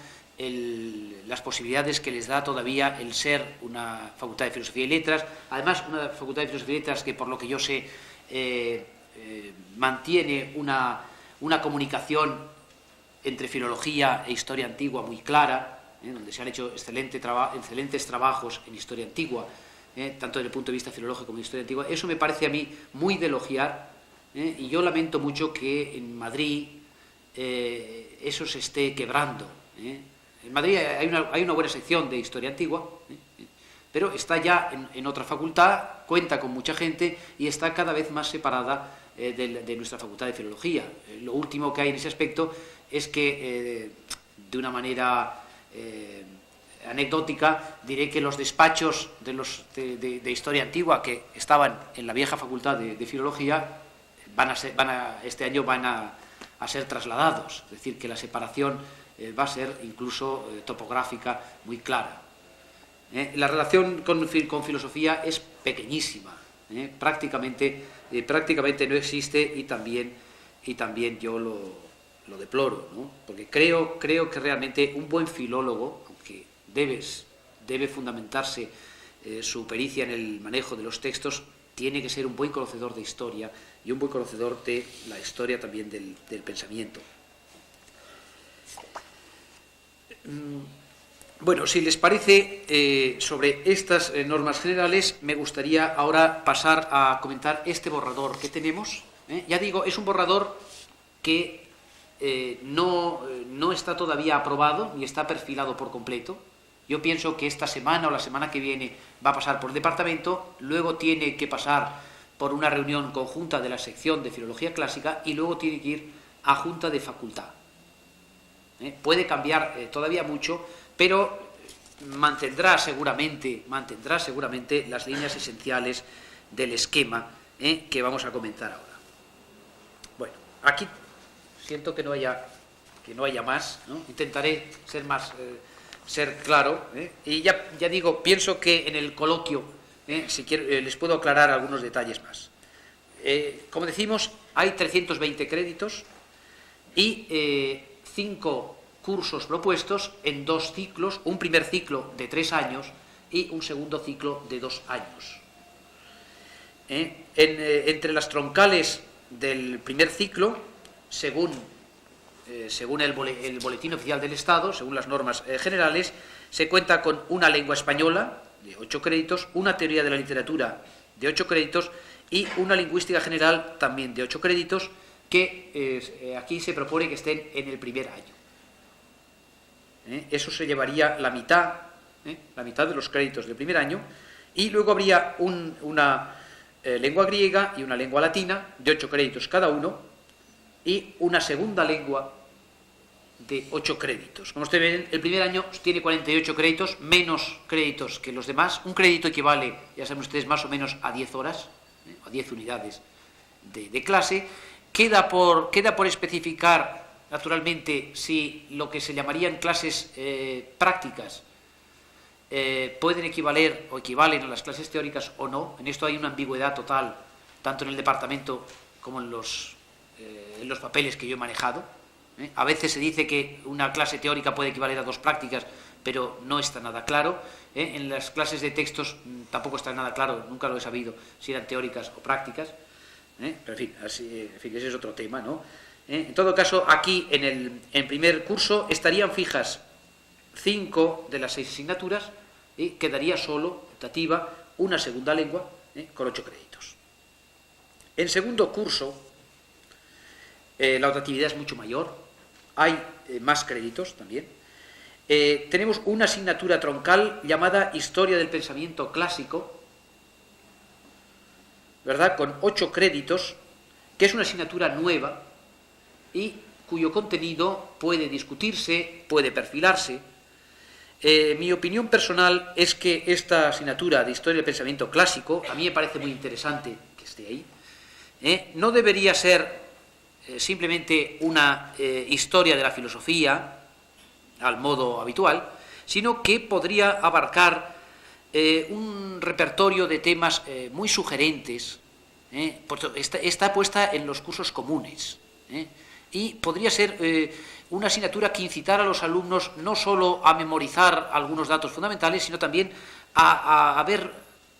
las posibilidades que les da todavía el ser una facultad de Filosofía y Letras, además una facultad de Filosofía y Letras que, por lo que yo sé, mantiene una comunicación entre filología e historia antigua muy clara, donde se han hecho excelentes trabajos en historia antigua, tanto desde el punto de vista filológico como de historia antigua. Eso me parece a mí muy de elogiar, y yo lamento mucho que en Madrid eso se esté quebrando. En Madrid hay una buena sección de historia antigua, pero está ya en otra facultad, cuenta con mucha gente y está cada vez más separada de nuestra facultad de filología. Lo último que hay en ese aspecto es que, de una manera anecdótica, diré que los despachos de historia antigua que estaban en la vieja facultad de filología este año van a ser trasladados, es decir, que la separación va a ser incluso topográfica muy clara. La relación con filosofía es pequeñísima, prácticamente no existe, y también yo lo deploro, ¿no? Porque creo que realmente un buen filólogo, aunque debe fundamentarse su pericia en el manejo de los textos, tiene que ser un buen conocedor de historia y un buen conocedor de la historia también del pensamiento. Bueno, si les parece, sobre estas normas generales, me gustaría ahora pasar a comentar este borrador que tenemos. Ya digo, es un borrador que no está todavía aprobado ni está perfilado por completo. Yo pienso que esta semana o la semana que viene va a pasar por el departamento, luego tiene que pasar por una reunión conjunta de la sección de Filología Clásica y luego tiene que ir a Junta de Facultad. Puede cambiar todavía mucho, pero mantendrá seguramente las líneas esenciales del esquema que vamos a comentar ahora. Bueno, aquí siento que no haya más, ¿no? Intentaré ser claro, y ya digo, pienso que en el coloquio si les puedo aclarar algunos detalles más. Como decimos, hay 320 créditos y 5 cursos propuestos en 2 ciclos, un primer ciclo de 3 años y un segundo ciclo de 2 años. Entre las troncales del primer ciclo, según el Boletín Oficial del Estado, según las normas generales, se cuenta con una lengua española de 8 créditos, una teoría de la literatura de 8 créditos y una lingüística general también de 8 créditos, que aquí se propone que estén en el primer año. Eso se llevaría la mitad de los créditos del primer año, y luego habría una lengua griega y una lengua latina de 8 créditos cada uno, y una segunda lengua de 8 créditos. Como ustedes ven, el primer año tiene 48 créditos, menos créditos que los demás. Un crédito equivale, ya saben ustedes, más o menos a 10 horas, a 10 unidades de clase. Queda por especificar, naturalmente, si lo que se llamarían clases prácticas pueden equivaler o equivalen a las clases teóricas o no. En esto hay una ambigüedad total, tanto en el departamento como en los papeles que yo he manejado. A veces se dice que una clase teórica puede equivaler a 2 prácticas, pero no está nada claro. En las clases de textos tampoco está nada claro, nunca lo he sabido si eran teóricas o prácticas. Pero en fin, ese es otro tema, ¿no? En todo caso, aquí en primer curso estarían fijas 5 de las 6 asignaturas y quedaría solo, optativa, una segunda lengua con 8 créditos. En segundo curso, la optatividad es mucho mayor, hay más créditos también. Tenemos una asignatura troncal llamada Historia del Pensamiento Clásico, ¿verdad?, con 8 créditos, que es una asignatura nueva y cuyo contenido puede discutirse, puede perfilarse. Mi opinión personal es que esta asignatura de Historia del Pensamiento Clásico, a mí me parece muy interesante que esté ahí, no debería ser simplemente una historia de la filosofía al modo habitual, sino que podría abarcar un repertorio de temas muy sugerentes. Está puesta en los cursos comunes, y podría ser una asignatura que incitara a los alumnos no solo a memorizar algunos datos fundamentales, sino también a ver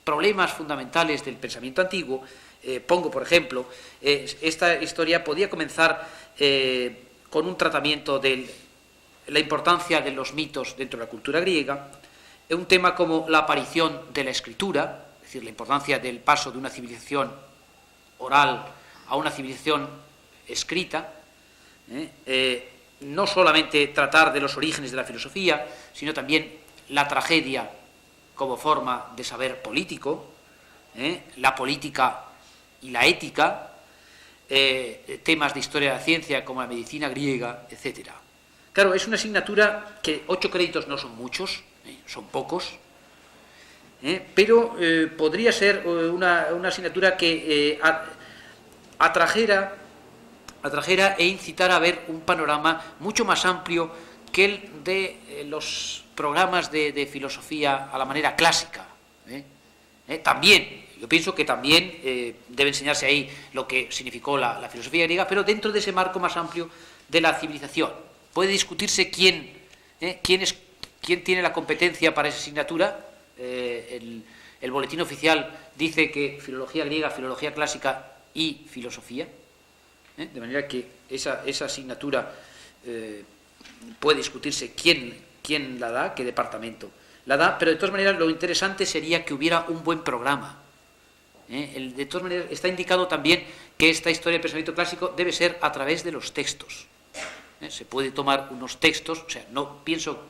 problemas fundamentales del pensamiento antiguo. Pongo, por ejemplo, esta historia podía comenzar con un tratamiento de la importancia de los mitos dentro de la cultura griega, un tema como la aparición de la escritura, es decir, la importancia del paso de una civilización oral a una civilización escrita, no solamente tratar de los orígenes de la filosofía, sino también la tragedia como forma de saber político, la política y la ética, temas de historia de la ciencia como la medicina griega, etc. Claro, es una asignatura que 8 créditos no son muchos, son pocos, pero podría ser una asignatura que atrajera e incitara a ver un panorama mucho más amplio que el de los programas de filosofía a la manera clásica. También, yo pienso que también debe enseñarse ahí lo que significó la filosofía griega, pero dentro de ese marco más amplio de la civilización. Puede discutirse quién tiene la competencia para esa asignatura. El boletín oficial dice que filología griega, filología clásica y filosofía, de manera que esa asignatura puede discutirse quién la da, qué departamento la da, pero de todas maneras lo interesante sería que hubiera un buen programa. De todas maneras está indicado también que esta historia del pensamiento clásico debe ser a través de los textos. Se puede tomar unos textos, o sea, no pienso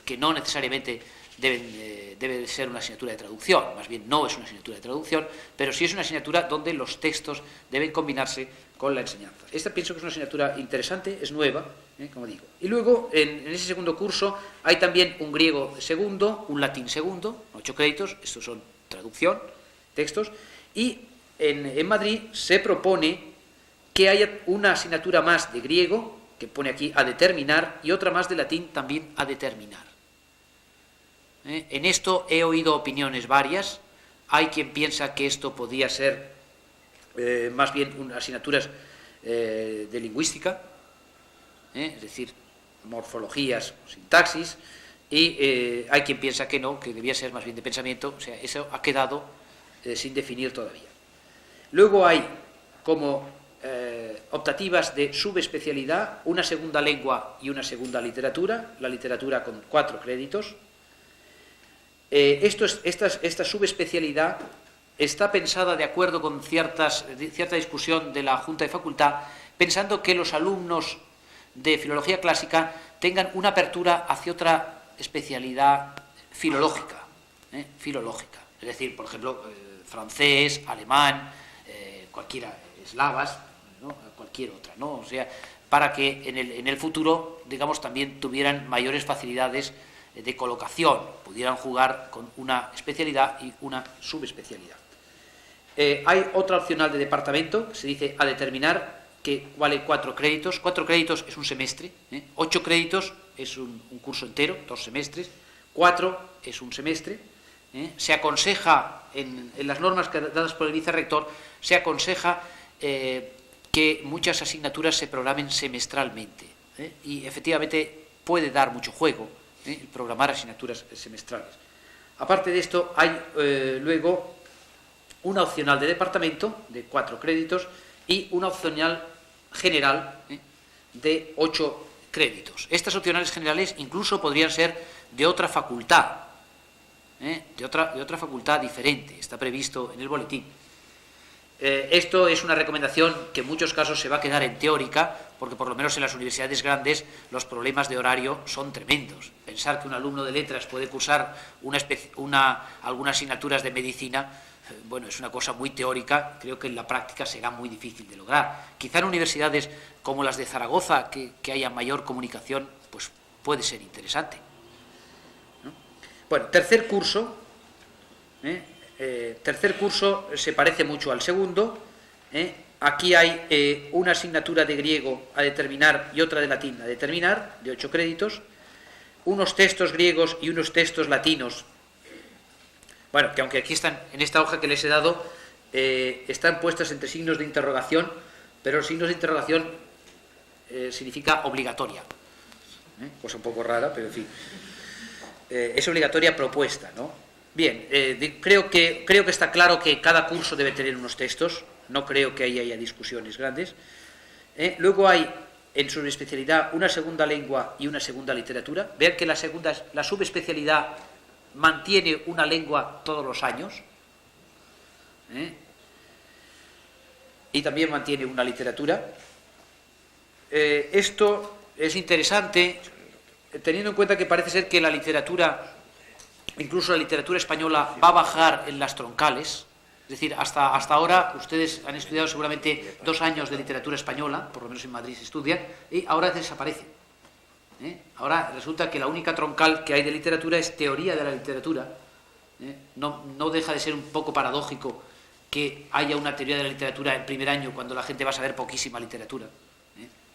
que no necesariamente debe ser una asignatura de traducción, más bien no es una asignatura de traducción, pero sí es una asignatura donde los textos deben combinarse con la enseñanza. Esta pienso que es una asignatura interesante, es nueva, como digo. Y luego, en ese segundo curso, hay también un griego segundo, un latín segundo, 8 créditos, estos son traducción, textos, y en Madrid se propone que haya una asignatura más de griego, que pone aquí a determinar, y otra más de latín también a determinar. En esto he oído opiniones varias. Hay quien piensa que esto podría ser más bien asignaturas de lingüística, es decir, morfologías, sintaxis, y hay quien piensa que no, que debía ser más bien de pensamiento. O sea, eso ha quedado sin definir todavía. Luego hay como optativas de subespecialidad una segunda lengua y una segunda literatura, la literatura con 4 créditos. Esta subespecialidad está pensada de acuerdo con cierta discusión de la Junta de Facultad, pensando que los alumnos de filología clásica tengan una apertura hacia otra especialidad filológica, es decir, por ejemplo, francés, alemán, cualquiera, eslavas, ¿no? Cualquier otra, ¿no? O sea, para que en el futuro, digamos, también tuvieran mayores facilidades de colocación, pudieran jugar con una especialidad y una subespecialidad. Hay otra opcional de departamento, que se dice a determinar, que vale 4 créditos. 4 créditos es un semestre, 8 créditos es un curso entero, 2 semestres, 4 es un semestre. Se aconseja, en las normas dadas por el vicerrector, se aconseja que muchas asignaturas se programen semestralmente, y efectivamente puede dar mucho juego el programar asignaturas semestrales. Aparte de esto, hay luego una opcional de departamento de 4 créditos y una opcional general de 8 créditos. Estas opcionales generales incluso podrían ser de otra facultad, de otra facultad diferente, está previsto en el boletín. Esto es una recomendación que en muchos casos se va a quedar en teórica, porque por lo menos en las universidades grandes los problemas de horario son tremendos. Pensar que un alumno de letras puede cursar algunas asignaturas de medicina, bueno, es una cosa muy teórica, creo que en la práctica será muy difícil de lograr. Quizá en universidades como las de Zaragoza, que haya mayor comunicación, pues puede ser interesante, ¿no? Bueno, tercer curso se parece mucho al segundo. Aquí hay una asignatura de griego a determinar y otra de latín a determinar, de 8 créditos, unos textos griegos y unos textos latinos. Bueno, que aunque aquí están, en esta hoja que les he dado, están puestas entre signos de interrogación, pero los signos de interrogación significa obligatoria. Cosa un poco rara, pero en fin. Es obligatoria propuesta, ¿no? Bien, creo que está claro que cada curso debe tener unos textos, no creo que ahí haya discusiones grandes. Luego hay, en su especialidad, una segunda lengua y una segunda literatura. Vean que la subespecialidad mantiene una lengua todos los años, y también mantiene una literatura. Esto es interesante, teniendo en cuenta que parece ser que la literatura, incluso la literatura española, va a bajar en las troncales. Es decir, hasta ahora ustedes han estudiado seguramente 2 años de literatura española, por lo menos en Madrid se estudia, y ahora desaparece. Ahora resulta que la única troncal que hay de literatura es teoría de la literatura. No deja de ser un poco paradójico que haya una teoría de la literatura en primer año cuando la gente va a saber poquísima literatura,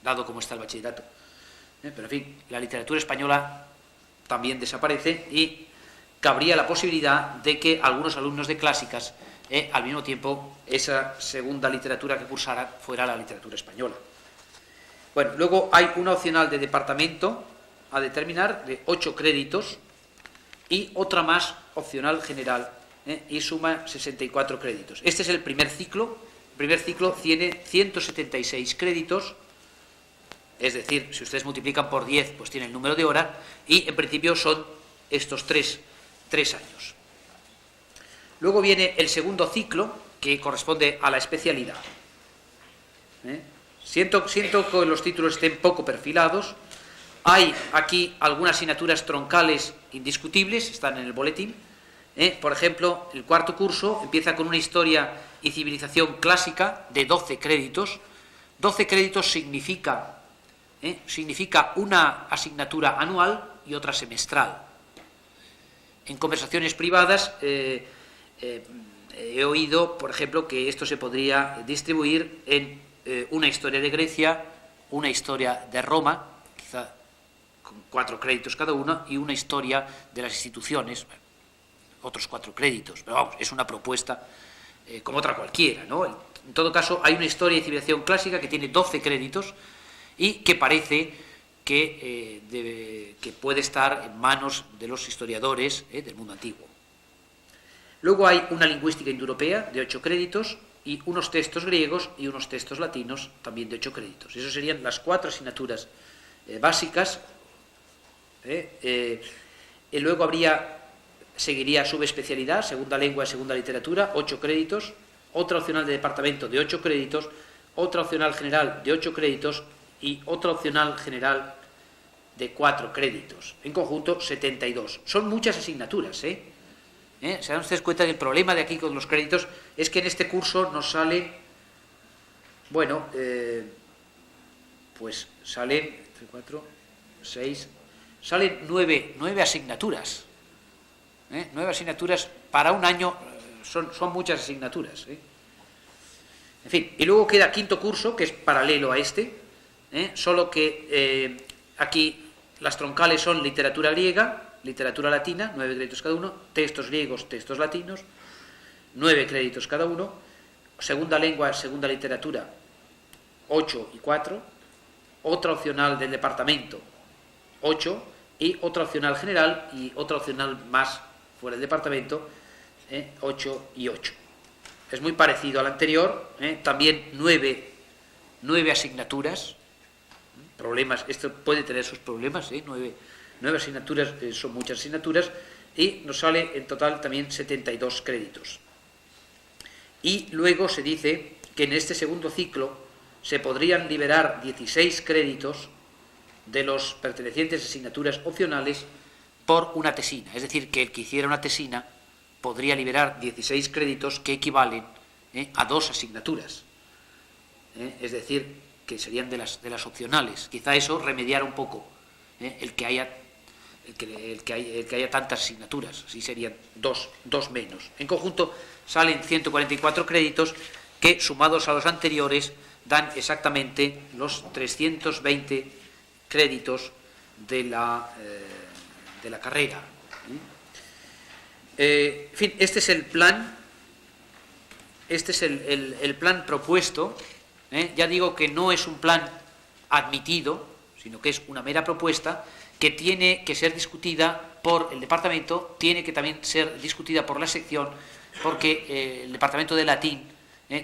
dado como está el bachillerato. Pero en fin, la literatura española también desaparece y cabría la posibilidad de que algunos alumnos de clásicas, al mismo tiempo, esa segunda literatura que cursaran fuera la literatura española. Bueno, luego hay una opcional de departamento a determinar de 8 créditos y otra más opcional general, y suma 64 créditos. Este es el primer ciclo. El primer ciclo tiene 176 créditos, es decir, si ustedes multiplican por 10, pues tiene el número de horas, y en principio son estos 3 años. Luego viene el segundo ciclo, que corresponde a la especialidad. Siento que los títulos estén poco perfilados. Hay aquí algunas asignaturas troncales indiscutibles, están en el boletín. Por ejemplo, el cuarto curso empieza con una historia y civilización clásica de 12 créditos. 12 créditos significa una asignatura anual y otra semestral. En conversaciones privadas he oído, por ejemplo, que esto se podría distribuir en una historia de Grecia, una historia de Roma, quizá con 4 créditos cada uno, y una historia de las instituciones. otros 4 créditos. Pero vamos, es una propuesta como otra cualquiera, ¿no? En todo caso, hay una historia de civilización clásica que tiene 12 créditos y que parece que puede estar en manos de los historiadores del mundo antiguo. Luego hay una lingüística indoeuropea de 8 créditos y unos textos griegos y unos textos latinos también de 8 créditos. Esas serían las 4 asignaturas básicas. Y luego seguiría subespecialidad, segunda lengua y segunda literatura, 8 créditos, otra opcional de departamento de 8 créditos, otra opcional general de 8 créditos y otra opcional general de 4 créditos. En conjunto, 72. Son muchas asignaturas, Se dan ustedes cuenta que el problema de aquí con los créditos es que en este curso nos sale, bueno, pues salen 4, 6, salen 9 asignaturas. 9 asignaturas para un año, son muchas asignaturas. En fin, y luego queda quinto curso, que es paralelo a este, solo que aquí las troncales son literatura griega, literatura latina, 9 créditos cada uno, textos griegos, textos latinos, 9 créditos cada uno, segunda lengua, segunda literatura, 8 y 4, otra opcional del departamento, 8, y otra opcional general y otra opcional más fuera del departamento, 8 y 8. Es muy parecido al anterior, también 9 asignaturas, problemas, esto puede tener sus problemas, 9 asignaturas, son muchas asignaturas, y nos sale en total también 72 créditos. Y luego se dice que en este segundo ciclo se podrían liberar 16 créditos de los pertenecientes a asignaturas opcionales por una tesina, es decir, que el que hiciera una tesina podría liberar 16 créditos que equivalen a 2 asignaturas, es decir, que serían de las opcionales. Quizá eso remediara un poco el que haya tantas asignaturas, así serían 2 menos. En conjunto salen 144 créditos que, sumados a los anteriores, dan exactamente los 320 créditos de la carrera. En fin, este es el plan, el plan propuesto. Ya digo que no es un plan admitido, sino que es una mera propuesta que tiene que ser discutida por el departamento, tiene que también ser discutida por la sección, porque el departamento de latín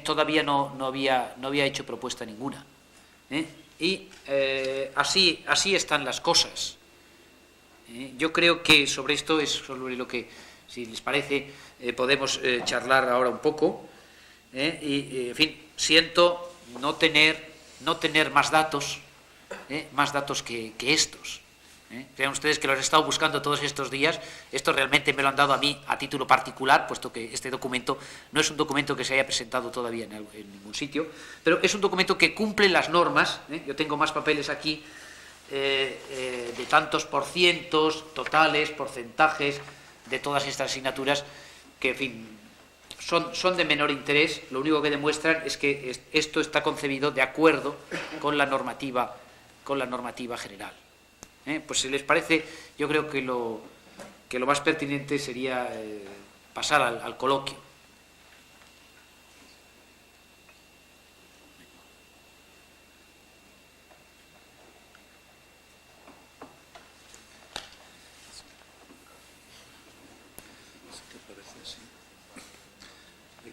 todavía no había hecho propuesta ninguna. Y así están las cosas. Yo creo que sobre esto es sobre lo que, si les parece, podemos charlar ahora un poco. En fin, siento no tener más datos que estos. Crean ustedes que los he estado buscando todos estos días. Esto realmente me lo han dado a mí a título particular, puesto que este documento no es un documento que se haya presentado todavía en ningún sitio, pero es un documento que cumple las normas. Yo tengo más papeles aquí de tantos por cientos, totales, porcentajes de todas estas asignaturas que, en fin, son de menor interés. Lo único que demuestran es que esto está concebido de acuerdo con la normativa general. Pues si les parece, yo creo que lo más pertinente sería pasar al coloquio.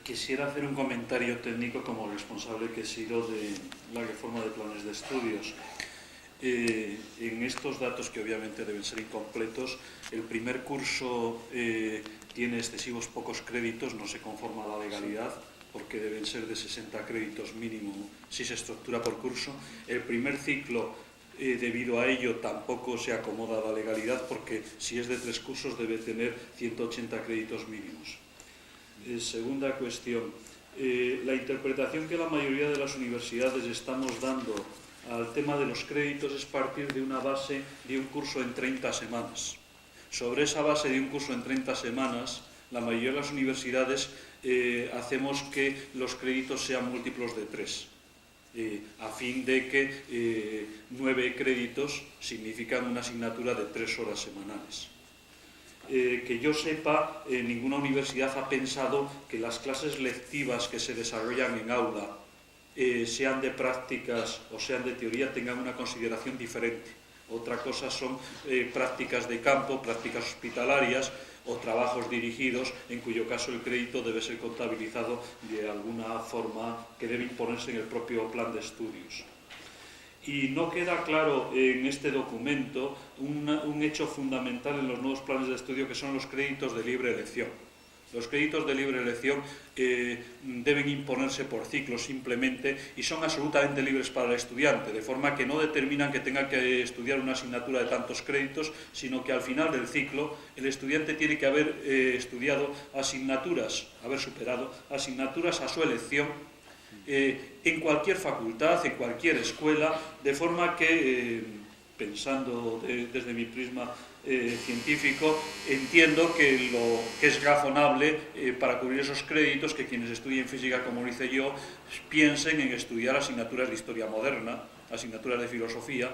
Quisiera hacer un comentario técnico como responsable que he sido de la reforma de planes de estudios. En estos datos, que obviamente deben ser incompletos, el primer curso tiene excesivos pocos créditos, no se conforma a la legalidad, porque deben ser de 60 créditos mínimo si se estructura por curso. El primer ciclo, debido a ello, tampoco se acomoda a la legalidad, porque si es de 3 cursos debe tener 180 créditos mínimos. Segunda cuestión, la interpretación que la mayoría de las universidades estamos dando al tema de los créditos es partir de una base de un curso en 30 semanas. Sobre esa base de un curso en 30 semanas, la mayoría de las universidades hacemos que los créditos sean múltiplos de 3, a fin de que 9 créditos significan una asignatura de 3 horas semanales. Que yo sepa, ninguna universidad ha pensado que las clases lectivas que se desarrollan en aula, sean de prácticas o sean de teoría, tengan una consideración diferente. Otra cosa son prácticas de campo, prácticas hospitalarias o trabajos dirigidos, en cuyo caso el crédito debe ser contabilizado de alguna forma que debe imponerse en el propio plan de estudios. Y no queda claro en este documento un hecho fundamental en los nuevos planes de estudio, que son los créditos de libre elección. Los créditos de libre elección deben imponerse por ciclos simplemente y son absolutamente libres para el estudiante, de forma que no determinan que tenga que estudiar una asignatura de tantos créditos, sino que al final del ciclo el estudiante tiene que haber estudiado asignaturas, haber superado asignaturas a su elección en cualquier facultad, en cualquier escuela, de forma que, pensando desde mi prisma científico, entiendo que lo que es razonable para cubrir esos créditos, que quienes estudien física, como lo hice yo, piensen en estudiar asignaturas de historia moderna, asignaturas de filosofía,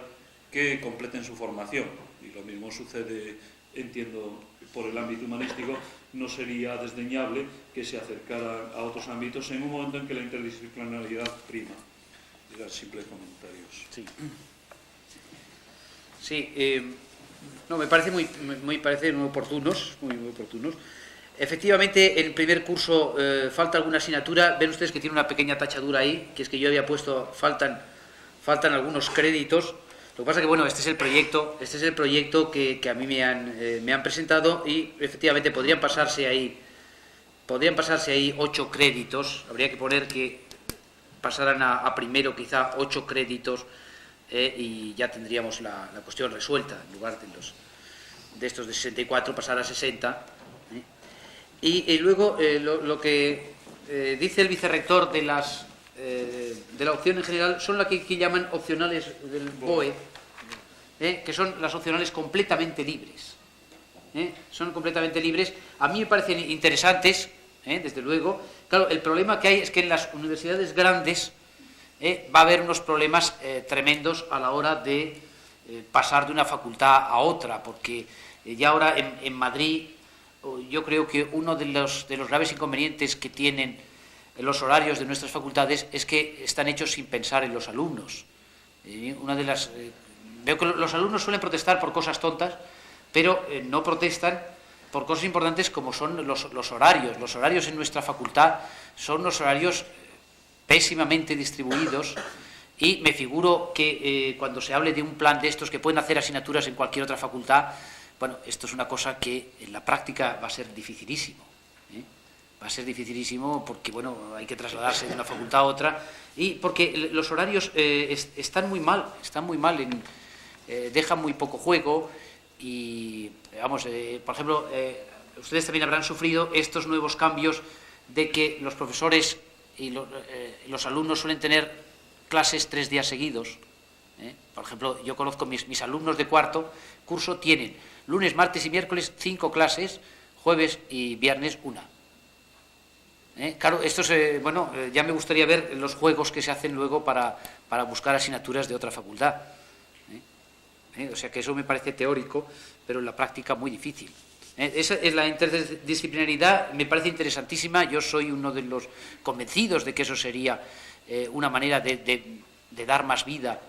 que completen su formación. Y lo mismo sucede, entiendo, por el ámbito humanístico. No sería desdeñable que se acercara a otros ámbitos en un momento en que la interdisciplinaridad prima. Eran simples comentarios. Sí. Sí, no, me parece muy oportunos, muy oportunos. Efectivamente, en el primer curso falta alguna asignatura. Ven ustedes que tiene una pequeña tachadura ahí, que es que yo había puesto, faltan algunos créditos. Lo que pasa es que, bueno, este es el proyecto que a mí me han presentado, y efectivamente podrían pasarse ahí 8 créditos. Habría que poner que pasaran a primero quizá 8 créditos, y ya tendríamos la cuestión resuelta, en lugar de estos de 64 pasar a 60. Y luego lo que dice el vicerrector de la opción en general son las que llaman opcionales del BOE, que son las opcionales completamente libres. Son completamente libres. A mí me parecen interesantes, desde luego. Claro, el problema que hay es que en las universidades grandes va a haber unos problemas tremendos a la hora de pasar de una facultad a otra, porque ya ahora en Madrid yo creo que uno de los graves inconvenientes que tienen los horarios de nuestras facultades es que están hechos sin pensar en los alumnos. Veo que los alumnos suelen protestar por cosas tontas, pero no protestan por cosas importantes como son los horarios. Los horarios en nuestra facultad son unos horarios pésimamente distribuidos, y me figuro que cuando se hable de un plan de estos que pueden hacer asignaturas en cualquier otra facultad, bueno, esto es una cosa que en la práctica va a ser dificilísimo. Va a ser dificilísimo porque, bueno, hay que trasladarse de una facultad a otra, y porque los horarios están muy mal, dejan muy poco juego. Y, vamos, por ejemplo, ustedes también habrán sufrido estos nuevos cambios de que los profesores y los alumnos suelen tener clases 3 días seguidos. Por ejemplo, yo conozco mis alumnos de cuarto curso, tienen lunes, martes y miércoles 5 clases, jueves y viernes 1. Claro, esto es, ya me gustaría ver los juegos que se hacen luego para buscar asignaturas de otra facultad. O sea que eso me parece teórico, pero en la práctica muy difícil. Esa es la interdisciplinaridad, me parece interesantísima. Yo soy uno de los convencidos de que eso sería una manera de dar más vida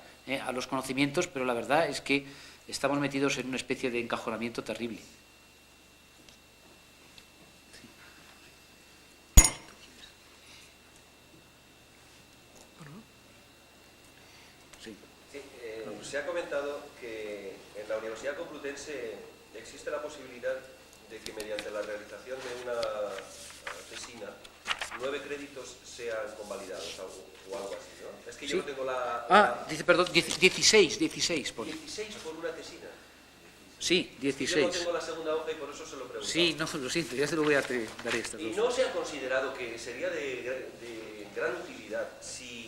a los conocimientos, pero la verdad es que estamos metidos en una especie de encajonamiento terrible. Se ha comentado que en la Universidad Complutense existe la posibilidad de que mediante la realización de una tesina 9 créditos sean convalidados o algo así, ¿no? Es que yo no tengo dice, perdón, 16 por... 16 por una tesina. Sí, 16. Yo no tengo la segunda hoja y por eso se lo pregunto. Sí, no, lo siento, ya se lo voy a dar esta. ¿Y no se ha considerado que sería de gran utilidad si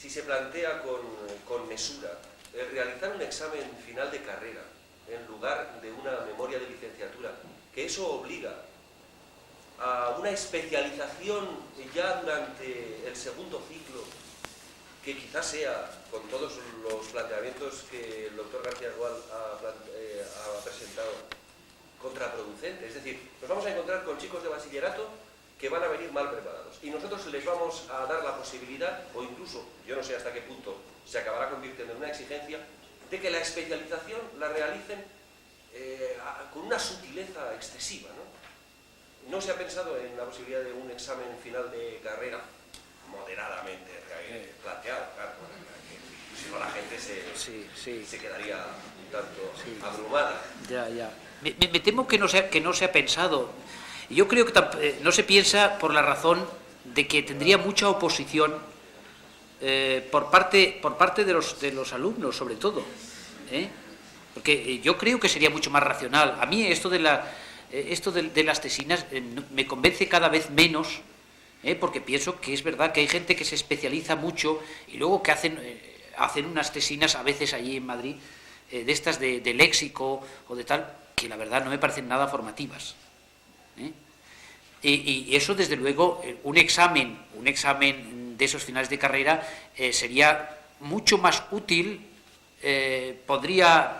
se plantea con mesura realizar un examen final de carrera en lugar de una memoria de licenciatura, que eso obliga a una especialización ya durante el segundo ciclo, que quizás sea, con todos los planteamientos que el doctor García Gual ha presentado, contraproducente. Es decir, nos vamos a encontrar con chicos de bachillerato que van a venir mal preparados y nosotros les vamos a dar la posibilidad, o incluso, yo no sé hasta qué punto se acabará convirtiendo en una exigencia, de que la especialización la realicen con una sutileza excesiva, ¿no? No se ha pensado en la posibilidad de un examen final de carrera moderadamente planteado, claro, si no la gente se quedaría un tanto abrumada. Ya. Me temo que no se ha pensado. Yo creo que no se piensa por la razón de que tendría mucha oposición por parte de los alumnos, sobre todo. Porque yo creo que sería mucho más racional. A mí esto de las tesinas me convence cada vez menos, porque pienso que es verdad que hay gente que se especializa mucho y luego que hacen unas tesinas a veces allí en Madrid, de estas de léxico o de tal, que la verdad no me parecen nada formativas. Y eso, desde luego, un examen de esos finales de carrera sería mucho más útil, podría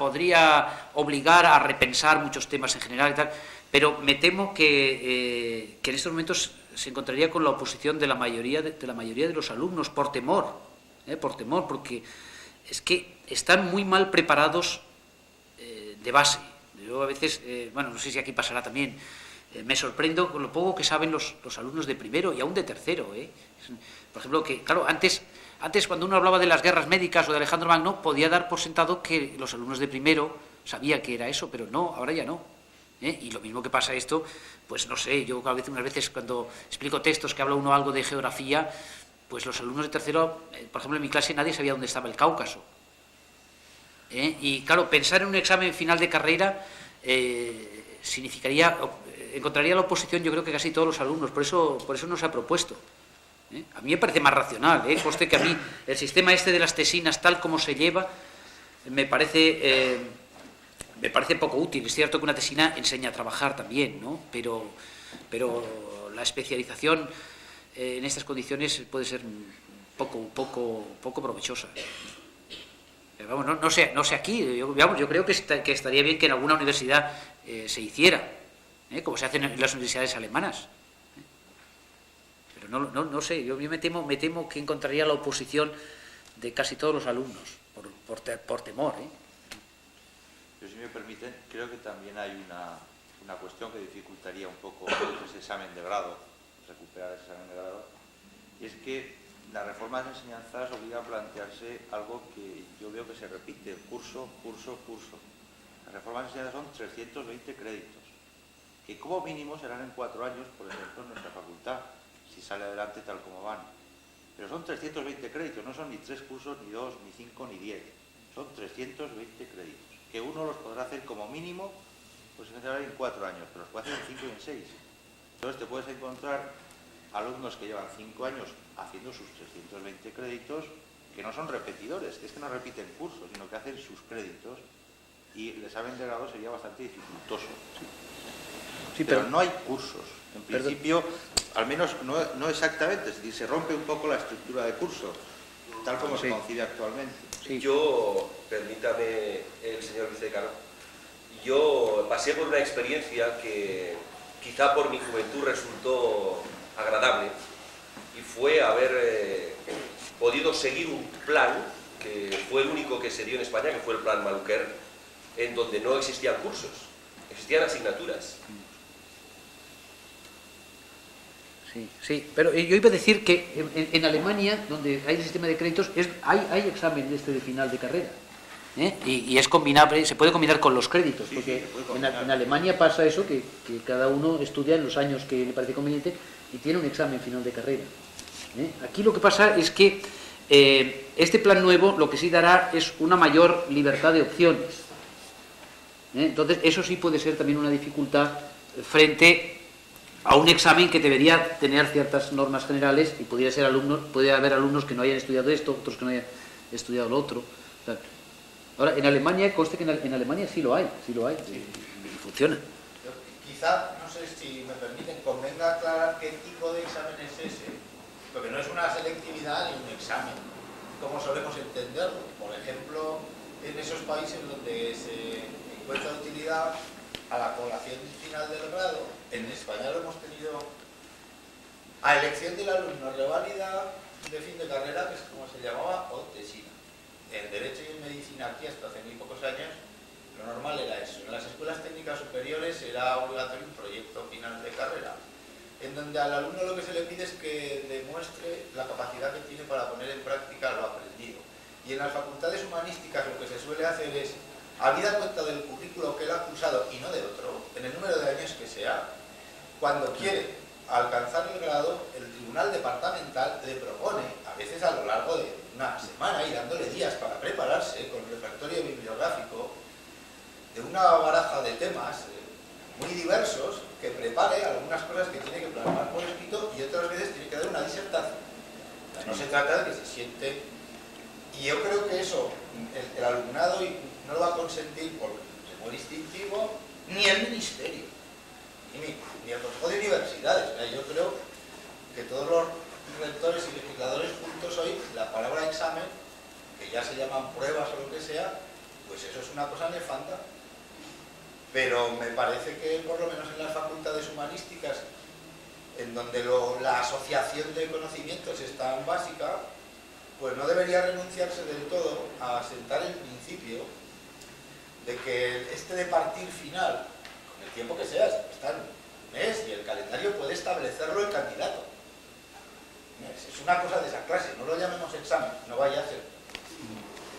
obligar a repensar muchos temas en general y tal, pero me temo que en estos momentos se encontraría con la oposición de la mayoría de los alumnos por temor, porque es que están muy mal preparados de base. Yo a veces, no sé si aquí pasará también, me sorprendo con lo poco que saben los alumnos de primero y aún de tercero. Por ejemplo, que claro, antes cuando uno hablaba de las guerras médicas o de Alejandro Magno, podía dar por sentado que los alumnos de primero sabían que era eso, pero no, ahora ya no. Y lo mismo que pasa esto, pues no sé, yo unas veces cuando explico textos que habla uno algo de geografía, pues los alumnos de tercero, por ejemplo en mi clase nadie sabía dónde estaba el Cáucaso. Y claro, pensar en un examen final de carrera encontraría la oposición, yo creo que casi todos los alumnos, por eso no se ha propuesto. A mí me parece más racional, conste que a mí el sistema este de las tesinas tal como se lleva me parece poco útil. Es cierto que una tesina enseña a trabajar también, ¿no? Pero la especialización en estas condiciones puede ser poco provechosa. Pero vamos, no sé aquí, yo creo que estaría bien que en alguna universidad se hiciera, como se hace en las universidades alemanas. Pero no sé, yo me temo que encontraría la oposición de casi todos los alumnos, por temor. Pero si me permiten, creo que también hay una cuestión que dificultaría un poco ese examen de grado, recuperar ese examen de grado, y es que la reforma de enseñanzas obliga a plantearse algo que yo veo que se repite, curso. Las reformas de enseñanzas son 320 créditos, que como mínimo serán en 4 años, por ejemplo, en nuestra facultad, si sale adelante tal como van. Pero son 320 créditos, no son ni 3 cursos, ni 2, ni 5, ni 10. Son 320 créditos, que uno los podrá hacer como mínimo, pues en 4 años, pero los puede hacer en 5 y en 6. Entonces te puedes encontrar alumnos que llevan 5 años haciendo sus 320 créditos, que no son repetidores, que es que no repiten cursos, sino que hacen sus créditos, y el examen de grado sería bastante dificultoso. Sí, pero no hay cursos. En principio, al menos no exactamente, es decir, se rompe un poco la estructura de curso, tal como se concibe actualmente. Sí. Yo, permítame, el señor vicedecano, yo pasé por una experiencia que quizá por mi juventud resultó agradable, y fue haber podido seguir un plan que fue el único que se dio en España, que fue el plan Maluquer, en donde no existían cursos, existían asignaturas. Sí, pero yo iba a decir que en Alemania, donde hay el sistema de créditos, hay examen de final de carrera, y es combinable, se puede combinar con los créditos, porque en Alemania pasa eso, que cada uno estudia en los años que le parece conveniente y tiene un examen final de carrera. Aquí lo que pasa es que este plan nuevo lo que sí dará es una mayor libertad de opciones. Entonces eso sí puede ser también una dificultad frente a un examen que debería tener ciertas normas generales, y puede haber alumnos que no hayan estudiado esto, otros que no hayan estudiado lo otro. Ahora, en Alemania, conste que en Alemania sí lo hay, y funciona. Yo, quizá, no sé si me permiten, convenga aclarar qué tipo de examen es ese, porque no es una selectividad ni un examen, como solemos entenderlo. Por ejemplo, en esos países donde se encuentra utilidad, a la colación final del grado, en España lo hemos tenido a elección del alumno, reválida de fin de carrera, que es como se llamaba, o tesina. En Derecho y en Medicina aquí, hasta hace muy pocos años, lo normal era eso. En las escuelas técnicas superiores era obligatorio un proyecto final de carrera, en donde al alumno lo que se le pide es que demuestre la capacidad que tiene para poner en práctica lo aprendido. Y en las facultades humanísticas lo que se suele hacer es, habida cuenta del currículo que él ha cursado y no de otro, en el número de años que sea, cuando quiere alcanzar el grado, el tribunal departamental le propone, a veces a lo largo de una semana y dándole días para prepararse con repertorio bibliográfico, de una baraja de temas muy diversos, que prepare algunas cosas que tiene que plasmar por escrito y otras veces tiene que dar una disertación. O sea, no se trata de que se siente... Y yo creo que eso, el alumnado no lo va a consentir por el instintivo, ni el ministerio, ni el Consejo de Universidades. O sea, yo creo que todos los rectores y legisladores juntos hoy, la palabra examen, que ya se llaman pruebas o lo que sea, pues eso es una cosa nefanda. Pero me parece que por lo menos en las facultades humanísticas, en donde la asociación de conocimientos es tan básica, pues no debería renunciarse del todo a sentar el principio de que este de partir final, con el tiempo que sea, está en un mes y el calendario puede establecerlo el candidato. Es una cosa de esa clase, no lo llamemos examen, no vaya a ser.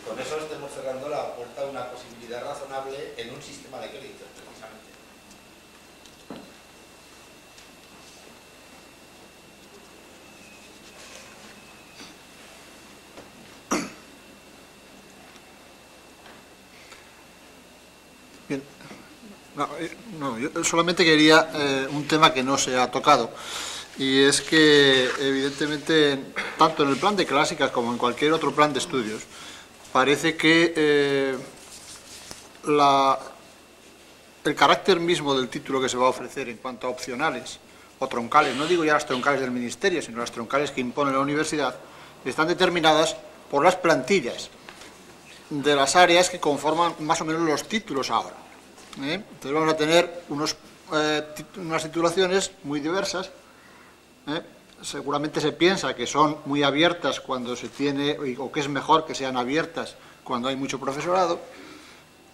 Con eso estemos cerrando la puerta a una posibilidad razonable en un sistema de créditos, precisamente. Bien. Yo solamente quería un tema que no se ha tocado, y es que evidentemente tanto en el plan de clásicas como en cualquier otro plan de estudios parece que el carácter mismo del título que se va a ofrecer en cuanto a opcionales o troncales, no digo ya las troncales del ministerio, sino las troncales que impone la universidad, están determinadas por las plantillas de las áreas que conforman más o menos los títulos ahora. Entonces vamos a tener unas titulaciones muy diversas. Seguramente se piensa que son muy abiertas cuando se tiene, o que es mejor que sean abiertas cuando hay mucho profesorado,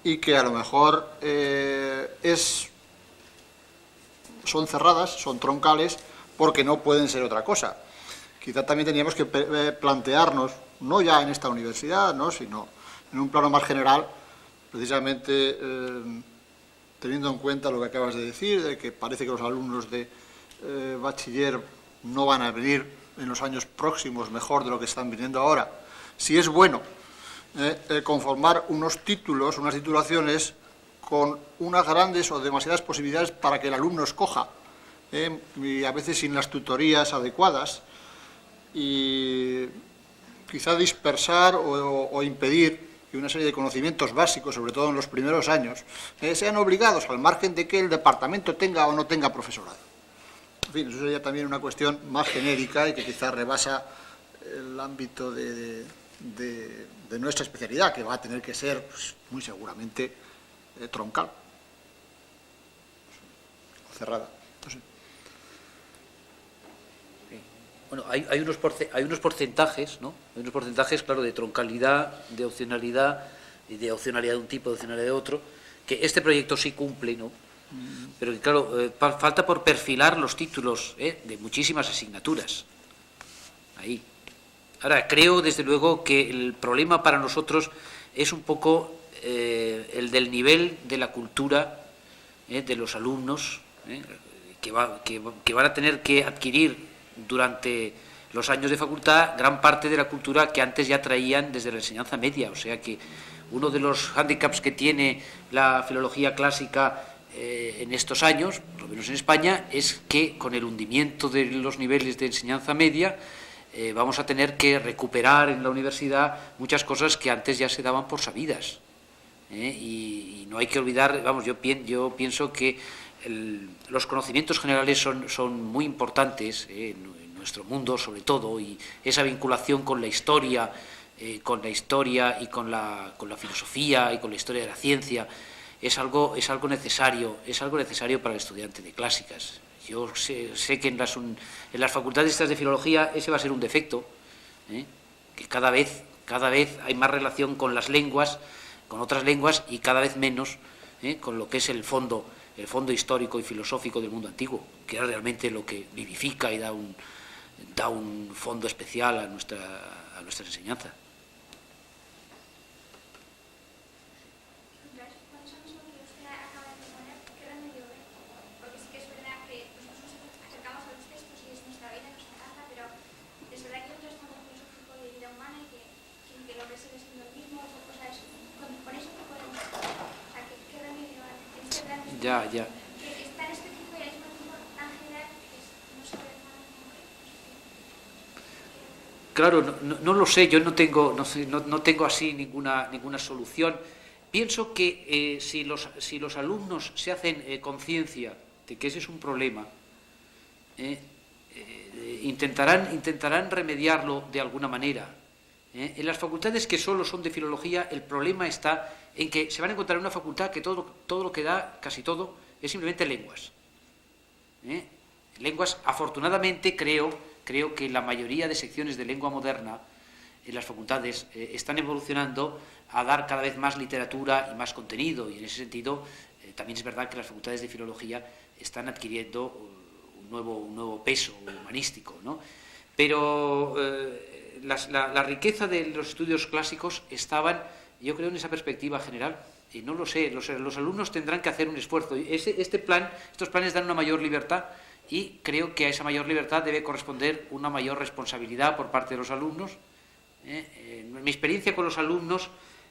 y que a lo mejor son cerradas, son troncales, porque no pueden ser otra cosa. Quizá también teníamos que plantearnos, no ya en esta universidad, ¿no?, sino en un plano más general, precisamente teniendo en cuenta lo que acabas de decir, de que parece que los alumnos de bachiller no van a venir en los años próximos mejor de lo que están viniendo ahora. Si es bueno conformar unos títulos, unas titulaciones con unas grandes o demasiadas posibilidades para que el alumno escoja, y a veces sin las tutorías adecuadas, y quizá dispersar o impedir que una serie de conocimientos básicos, sobre todo en los primeros años, sean obligados al margen de que el departamento tenga o no tenga profesorado. En fin, eso sería también una cuestión más genérica y que quizás rebasa el ámbito de nuestra especialidad, que va a tener que ser, pues, muy seguramente troncal, cerrada. No sé. Bueno, hay unos porcentajes, ¿no? Hay unos porcentajes, claro, de troncalidad, de opcionalidad de un tipo, de opcionalidad de otro, que este proyecto sí cumple, ¿no? Pero que, claro, falta por perfilar los títulos de muchísimas asignaturas. Ahí. Ahora, creo, desde luego, que el problema para nosotros es un poco el del nivel de la cultura de los alumnos, que van a tener que adquirir durante los años de facultad gran parte de la cultura que antes ya traían desde la enseñanza media. O sea que uno de los hándicaps que tiene la filología clásica en estos años, por lo menos en España, es que con el hundimiento de los niveles de enseñanza media vamos a tener que recuperar en la universidad muchas cosas que antes ya se daban por sabidas. Y no hay que olvidar, vamos, yo pienso que los conocimientos generales son muy importantes en nuestro mundo, sobre todo, y esa vinculación con la historia y con la filosofía y con la historia de la ciencia, es algo necesario para el estudiante de clásicas. Yo sé que en las facultades estas de filología ese va a ser un defecto, que cada vez hay más relación con las lenguas, con otras lenguas, y cada vez menos con lo que es el fondo histórico y filosófico del mundo antiguo, que era realmente lo que vivifica y da un fondo especial a nuestra enseñanza. Ya. Claro, no lo sé, yo no tengo así ninguna solución. Pienso que si los alumnos se hacen conciencia de que ese es un problema, intentarán remediarlo de alguna manera. En las facultades que solo son de filología, el problema está en que se van a encontrar en una facultad que todo lo que da, casi todo, es simplemente lenguas. Lenguas, afortunadamente, creo que la mayoría de secciones de lengua moderna en las facultades están evolucionando a dar cada vez más literatura y más contenido, y en ese sentido también es verdad que las facultades de filología están adquiriendo un nuevo peso humanístico, ¿no? Pero la riqueza de los estudios clásicos estaban, yo creo, en esa perspectiva general, y no lo sé, los alumnos tendrán que hacer un esfuerzo. Estos planes dan una mayor libertad, y creo que a esa mayor libertad debe corresponder una mayor responsabilidad por parte de los alumnos. Mi experiencia con los alumnos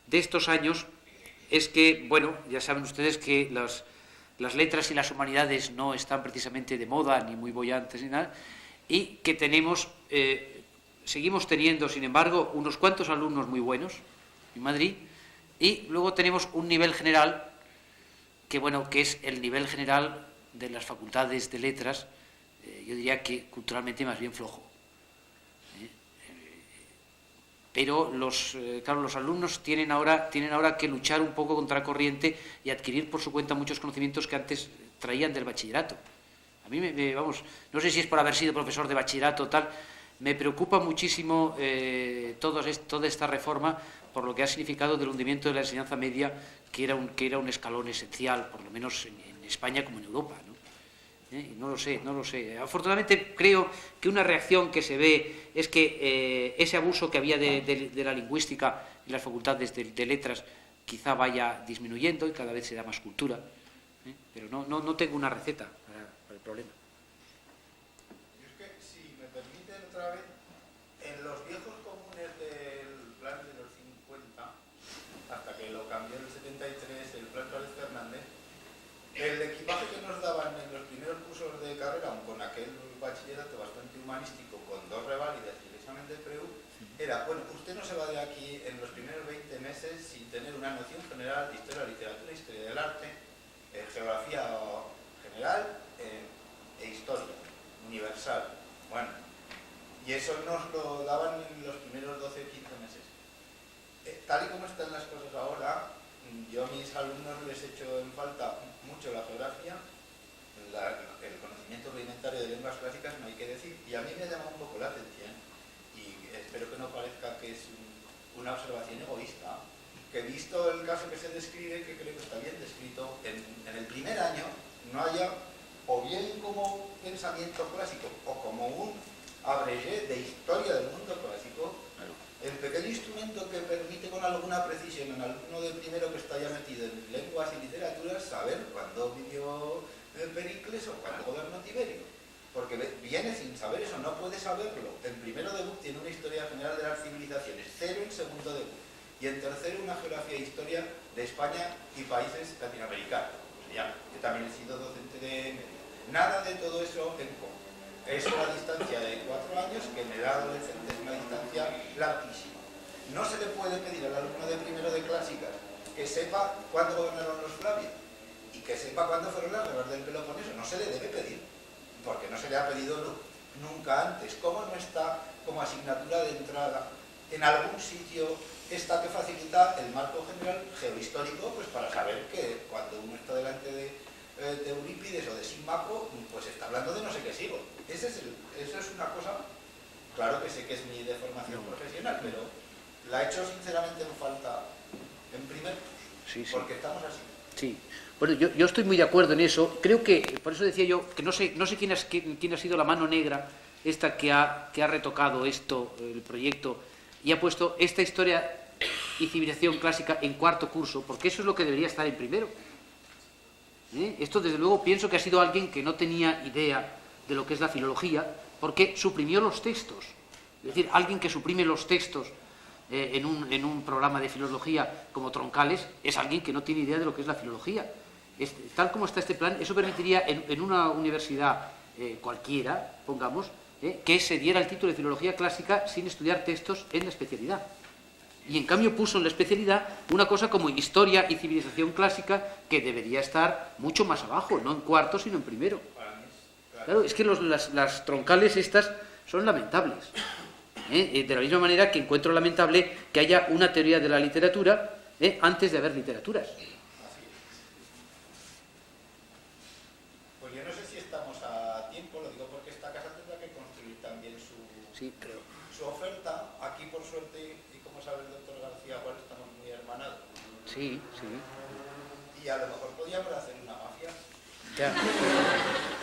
de estos años es que, bueno, ya saben ustedes que las letras y las humanidades no están precisamente de moda, ni muy bollantes ni nada, y que seguimos teniendo, sin embargo, unos cuantos alumnos muy buenos en Madrid, y luego tenemos un nivel general que es el nivel general de las facultades de letras, yo diría que culturalmente más bien flojo. Pero los alumnos tienen ahora que luchar un poco contra la corriente y adquirir por su cuenta muchos conocimientos que antes traían del bachillerato. A mí, no sé si es por haber sido profesor de bachillerato o tal, me preocupa muchísimo toda esta reforma por lo que ha significado del hundimiento de la enseñanza media, que era un escalón esencial, por lo menos en España como en Europa, ¿no? No lo sé. Afortunadamente creo que una reacción que se ve es que ese abuso que había de la lingüística en las facultades de letras quizá vaya disminuyendo y cada vez se da más cultura, pero no tengo una receta para el problema. Y es que, si me permiten otra vez, en los viejos comunes del plan de los 50, hasta que lo cambió en el 73 el plan Suárez Fernández, el equipaje que nos daban en los primeros cursos de carrera, con aquel bachillerato bastante humanístico, con 2 reválidas y el examen de PREU, era, bueno, usted no se va de aquí en los primeros 20 meses sin tener una noción general de historia, literatura, historia del arte, geografía general e historia universal. Bueno, y eso nos lo daban en los primeros 12 o 15 meses. Tal y como están las cosas ahora, yo a mis alumnos les echo en falta mucho la geografía, el conocimiento rudimentario de lenguas clásicas, no hay que decir, y a mí me ha llamado un poco la atención, y espero que no parezca que es una observación egoísta, que visto el caso que se describe, que creo que está bien descrito, en el primer año no haya o bien como pensamiento clásico o como un abrégé de historia del mundo clásico, el pequeño instrumento que permite con alguna precisión al alumno de primero que está ya metido en lenguas y literaturas saber cuándo vivió Pericles o cuándo gobernó Tiberio. Porque viene sin saber eso, no puede saberlo. En primero debut tiene una historia general de las civilizaciones, 0 en segundo debut. Y en tercero una geografía e historia de España y países latinoamericanos. Yo también he sido docente de media. Nada de todo eso en común. Es una distancia de 4 años que en edad adolescente es una distancia larguísima. No se le puede pedir al alumno de primero de clásicas que sepa cuándo gobernaron los Flavios y que sepa cuándo fueron las guerras del Peloponeso. No se le debe pedir, porque no se le ha pedido nunca antes. ¿Cómo no está como asignatura de entrada en algún sitio esta que facilita el marco general geohistórico, pues para saber que cuando uno está delante de Eurípides o de Símaco, pues está hablando de no sé qué siglo. Eso es una cosa, claro que sé que es mi deformación profesional, pero la he hecho sinceramente en falta en primer curso, porque estamos así. Sí. Bueno, yo estoy muy de acuerdo en eso. Creo que, por eso decía yo, que no sé quién ha sido la mano negra esta que ha retocado esto, el proyecto, y ha puesto esta historia y civilización clásica en cuarto curso, porque eso es lo que debería estar en primero. Esto, desde luego, pienso que ha sido alguien que no tenía idea de lo que es la filología, porque suprimió los textos. Es decir, alguien que suprime los textos en un programa de filología como Troncales es alguien que no tiene idea de lo que es la filología. Tal como está este plan, eso permitiría en una universidad cualquiera, pongamos, que se diera el título de filología clásica sin estudiar textos en la especialidad. Y en cambio puso en la especialidad una cosa como historia y civilización clásica, que debería estar mucho más abajo, no en cuarto sino en primero. Claro, es que las troncales estas son lamentables. De la misma manera que encuentro lamentable que haya una teoría de la literatura antes de haber literaturas. Pues yo no sé si estamos a tiempo, lo digo porque esta casa tendrá que construir también su oferta. Aquí, por suerte, y como sabe el doctor García, bueno, estamos muy hermanados. Sí, sí. Y a lo mejor podríamos hacer una mafia. Ya.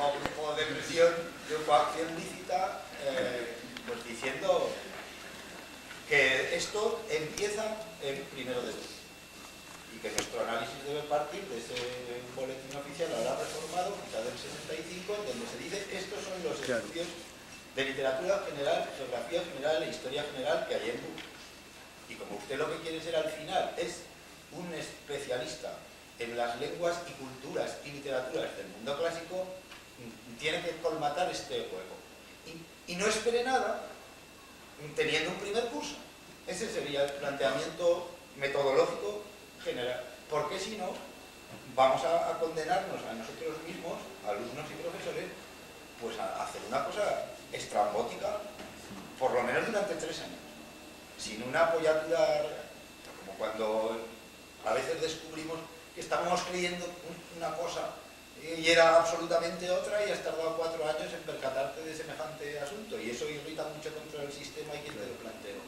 O de presión, de coacción lícita, pues diciendo que esto empieza en primero de todo. Y que nuestro análisis debe partir de ese boletín oficial ahora reformado, quizá del 65, donde se dice estos son los estudios de literatura general, geografía general e historia general que hay en BUC. Y como usted lo que quiere ser al final es un especialista en las lenguas y culturas y literaturas del mundo clásico, tiene que colmatar este hueco. Y no espere nada teniendo un primer curso. Ese sería el planteamiento metodológico general. Porque si no, vamos a condenarnos a nosotros mismos, alumnos y profesores, pues a hacer una cosa estrambótica, por lo menos durante 3 años, sin una apoyatura, como cuando a veces descubrimos que estábamos creyendo una cosa y era absolutamente otra, y has tardado 4 años en percatarte de semejante asunto, y eso irrita mucho contra el sistema y quien te lo planteó.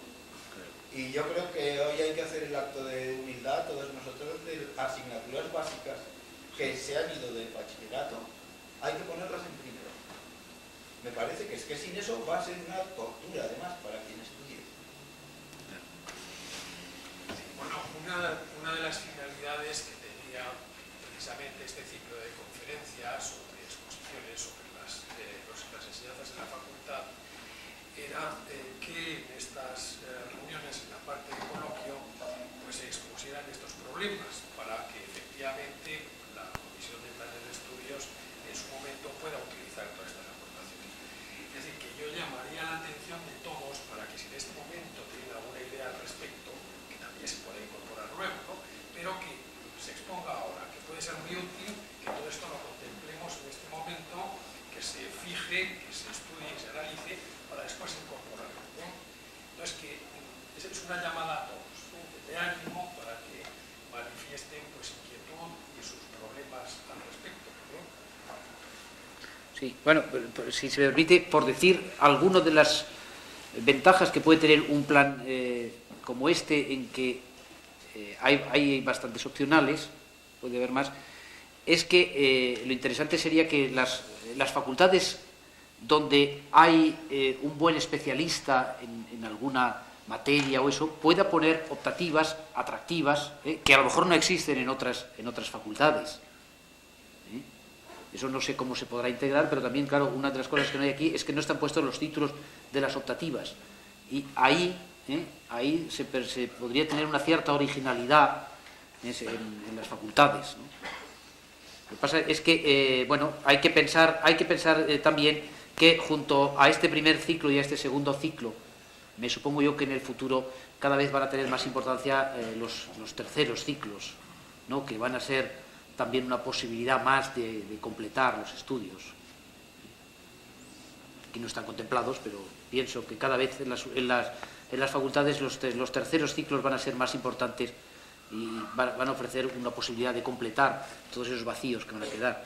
Y yo creo que hoy hay que hacer el acto de humildad, todos nosotros, de asignaturas básicas que se han ido del bachillerato, hay que ponerlas en primero. Me parece que es que sin eso va a ser una tortura, además, para quien estudie. Bueno, una de las finalidades que tenía precisamente este ciclo de conferencias o de exposiciones sobre las enseñanzas en la facultad era que en estas reuniones, en la parte de coloquio, pues se expusieran estos problemas para que efectivamente la Comisión de Planes de Estudios en su momento pueda utilizar todas estas aportaciones. Es decir, que yo llamaría la atención de todos para que si en este momento tienen alguna idea al respecto, que también se puede incorporar luego, ¿no?, pero que se exponga ahora, que puede ser muy útil que todo esto lo contemplemos en este momento, que se fije, que se estudie y se analice para después incorporarlo, ¿no? Entonces, que esa es una llamada a todos, de ánimo para que manifiesten pues inquietud y sus problemas al respecto, ¿no? Sí, bueno, si se me permite, por decir algunas de las ventajas que puede tener un plan como este, en que hay bastantes opcionales, puede haber más, es que lo interesante sería que las facultades donde hay un buen especialista en alguna materia o eso, pueda poner optativas atractivas, que a lo mejor no existen en otras facultades. Eso no sé cómo se podrá integrar, pero también, claro, una de las cosas que no hay aquí es que no están puestos los títulos de las optativas. Y ahí se podría tener una cierta originalidad en las facultades, ¿no? Lo que pasa es que, bueno, hay que pensar también que junto a este primer ciclo y a este segundo ciclo, me supongo yo que en el futuro cada vez van a tener más importancia los terceros ciclos, ¿no?, que van a ser también una posibilidad más de completar los estudios. Aquí no están contemplados, pero pienso que cada vez en en las facultades los terceros ciclos van a ser más importantes y van a ofrecer una posibilidad de completar todos esos vacíos que van a quedar.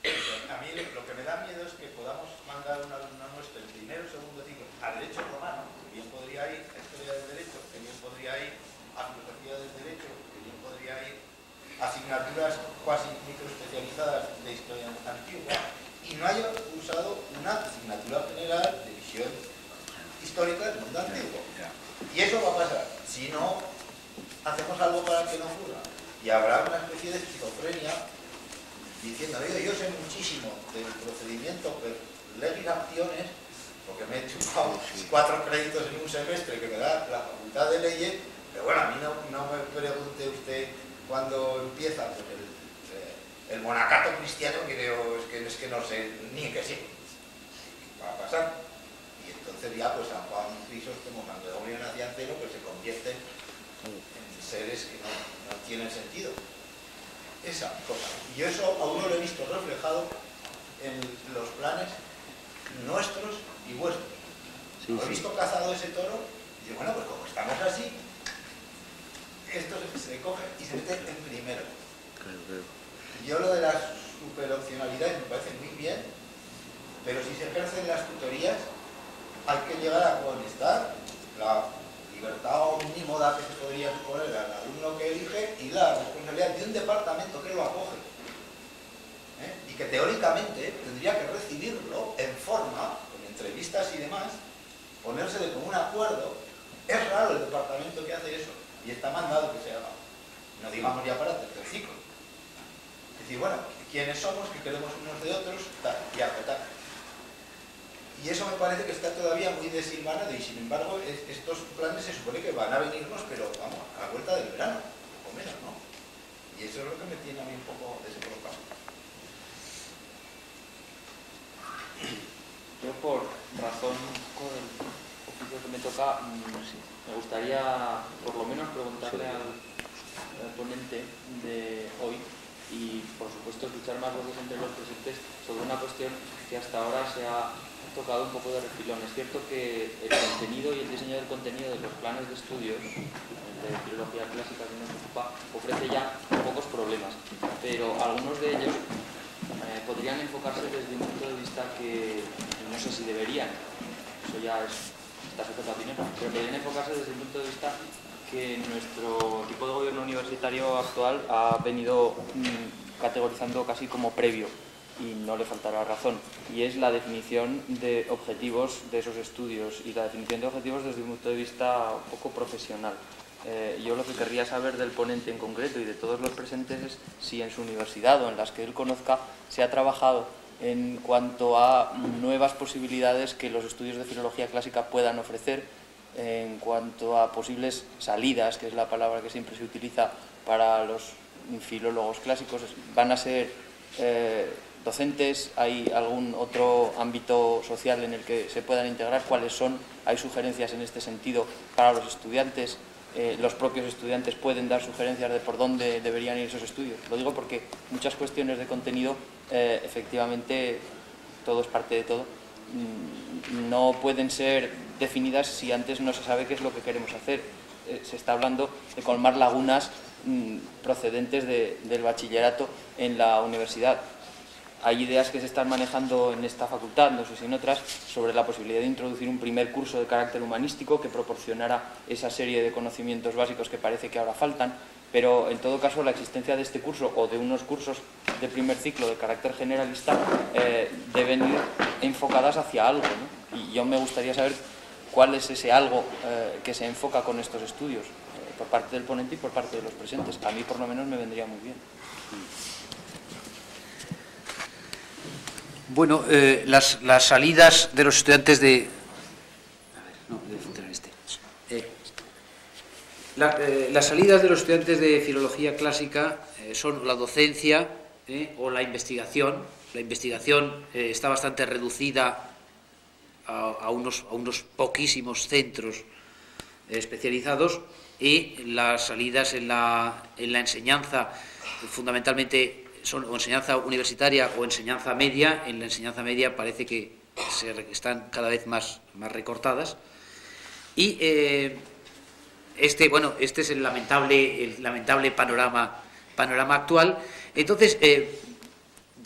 A mí lo que me da miedo es que podamos mandar a un alumno nuestro el primero o segundo ciclo a Derecho Romano, que bien podría ir a Historia del Derecho, que bien podría ir a Filosofía del Derecho, que bien podría ir a asignaturas cuasi microespecializadas de Historia Antigua, y no haya usado una asignatura general de visión histórica del mundo antiguo. Y eso va a pasar si no hacemos algo para que no ocurra. Y habrá una especie de esquizofrenia diciendo, yo sé muchísimo del procedimiento per legislaciones, porque me he chupado 4 créditos en un semestre que me da la Facultad de Leyes, pero bueno, a mí no me pregunte usted cuándo empieza pues, el monacato cristiano, que es que no sé ni qué sí. Va a pasar. Y entonces ya pues San Juan Crisóstomo, cuando Gregorio Nacianceno, pues se convierten en seres que no tienen sentido. Esa cosa. Y yo eso a uno lo he visto reflejado en los planes nuestros y vuestros. Sí, he visto cazado ese toro y digo, bueno, pues como estamos así, esto se coge y se mete en primero. Claro. Yo lo de las superopcionalidades me parece muy bien, pero si se ejercen las tutorías hay que llegar a conectar la libertad omnímoda que se podría suponer al alumno que elige y la responsabilidad de un departamento que lo acoge. Y que teóricamente tendría que recibirlo en forma, con entrevistas y demás, ponerse de común acuerdo. Es raro el departamento que hace eso y está mandado que se haga. No digamos ya para el tercer ciclo. Es decir, bueno, quiénes somos, qué queremos unos de otros, tal, y apretar. Y eso me parece que está todavía muy desilvanado y sin embargo estos planes se supone que van a venirnos, pero vamos, a la vuelta del verano, o menos, ¿no? Y eso es lo que me tiene a mí un poco descolocado. Yo por razón con el oficio que me toca, me gustaría por lo menos preguntarle al ponente de hoy y por supuesto escuchar más voces entre los presentes sobre una cuestión que hasta ahora se ha tocado un poco de refilón. Es cierto que el contenido y el diseño del contenido de los planes de estudios de filología clásica que nos ocupa ofrece ya pocos problemas, pero algunos de ellos podrían enfocarse desde un punto de vista que no sé si deberían, eso ya está sujeto a opinión, pero podrían enfocarse desde un punto de vista que nuestro tipo de gobierno universitario actual ha venido categorizando casi como previo, y no le faltará razón, y es la definición de objetivos de esos estudios y la definición de objetivos desde un punto de vista un poco profesional. Yo lo que querría saber del ponente en concreto y de todos los presentes es si en su universidad o en las que él conozca se ha trabajado en cuanto a nuevas posibilidades que los estudios de filología clásica puedan ofrecer, en cuanto a posibles salidas, que es la palabra que siempre se utiliza para los filólogos clásicos. ¿Van a ser docentes? ¿Hay algún otro ámbito social en el que se puedan integrar? ¿Cuáles son? ¿Hay sugerencias en este sentido para los estudiantes? Los propios estudiantes pueden dar sugerencias de por dónde deberían ir esos estudios. Lo digo porque muchas cuestiones de contenido, efectivamente, todo es parte de todo, no pueden ser definidas si antes no se sabe qué es lo que queremos hacer. Se está hablando de colmar lagunas procedentes del bachillerato en la universidad. Hay ideas que se están manejando en esta facultad, no sé si en otras, sobre la posibilidad de introducir un primer curso de carácter humanístico que proporcionara esa serie de conocimientos básicos que parece que ahora faltan, pero en todo caso la existencia de este curso o de unos cursos de primer ciclo de carácter generalista deben ir enfocadas hacia algo, ¿no? Y yo me gustaría saber cuál es ese algo que se enfoca con estos estudios, por parte del ponente y por parte de los presentes. A mí por lo menos me vendría muy bien. Bueno, las salidas de los estudiantes de... las salidas de los estudiantes de filología clásica son la docencia o la investigación. La investigación está bastante reducida a unos poquísimos centros especializados, y las salidas en la enseñanza fundamentalmente son o enseñanza universitaria o enseñanza media. En la enseñanza media parece que están cada vez más recortadas, Y este es el lamentable panorama actual. Entonces,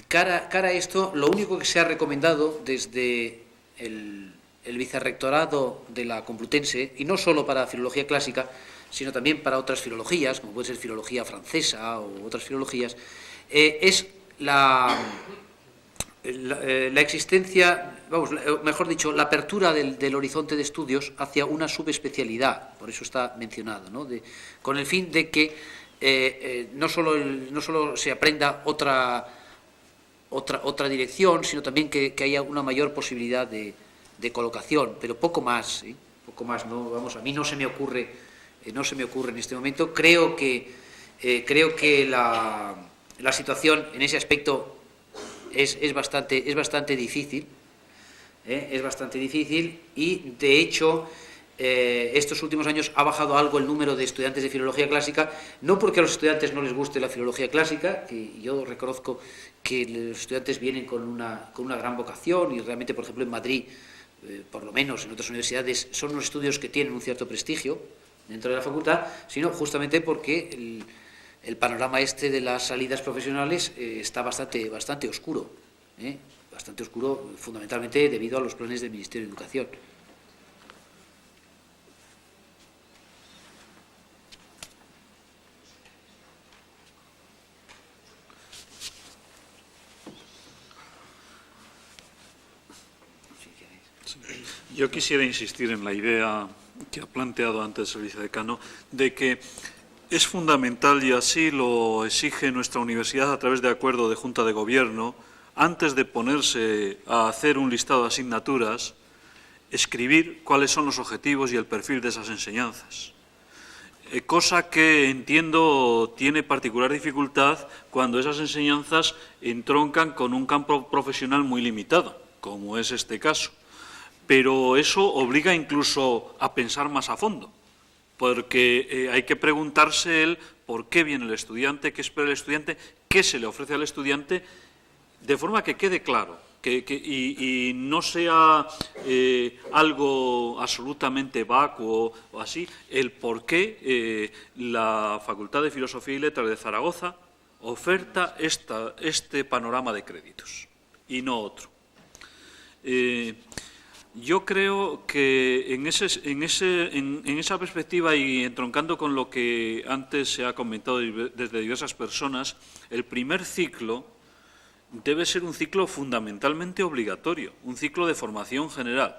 cara a esto, lo único que se ha recomendado desde el vicerrectorado de la Complutense, y no solo para filología clásica, sino también para otras filologías, como puede ser filología francesa o otras filologías, es la existencia, mejor dicho, la apertura del horizonte de estudios hacia una subespecialidad, por eso está mencionado, ¿no? Con el fin de que no solo se aprenda otra dirección, sino también que haya una mayor posibilidad de colocación, pero poco más, ¿sí? Poco más, no, a mí no se me ocurre en este momento. Creo que la situación en ese aspecto es bastante difícil, y de hecho estos últimos años ha bajado algo el número de estudiantes de filología clásica, no porque a los estudiantes no les guste la filología clásica, que yo reconozco que los estudiantes vienen con una gran vocación, y realmente, por ejemplo, en Madrid, por lo menos en otras universidades, son unos estudios que tienen un cierto prestigio dentro de la facultad, sino justamente porque el panorama de las salidas profesionales está bastante oscuro, fundamentalmente debido a los planes del Ministerio de Educación. Yo quisiera insistir en la idea que ha planteado antes el vicedecano de que es fundamental, y así lo exige nuestra universidad a través de acuerdo de Junta de Gobierno, antes de ponerse a hacer un listado de asignaturas, escribir cuáles son los objetivos y el perfil de esas enseñanzas. Cosa que entiendo tiene particular dificultad cuando esas enseñanzas entroncan con un campo profesional muy limitado, como es este caso. Pero eso obliga incluso a pensar más a fondo, porque hay que preguntarse el por qué viene el estudiante, qué espera el estudiante, qué se le ofrece al estudiante, de forma que quede claro y no sea algo absolutamente vacuo o así, el por qué la Facultad de Filosofía y Letras de Zaragoza oferta este panorama de créditos y no otro. Yo creo que en esa perspectiva, y entroncando con lo que antes se ha comentado desde diversas personas, el primer ciclo debe ser un ciclo fundamentalmente obligatorio, un ciclo de formación general.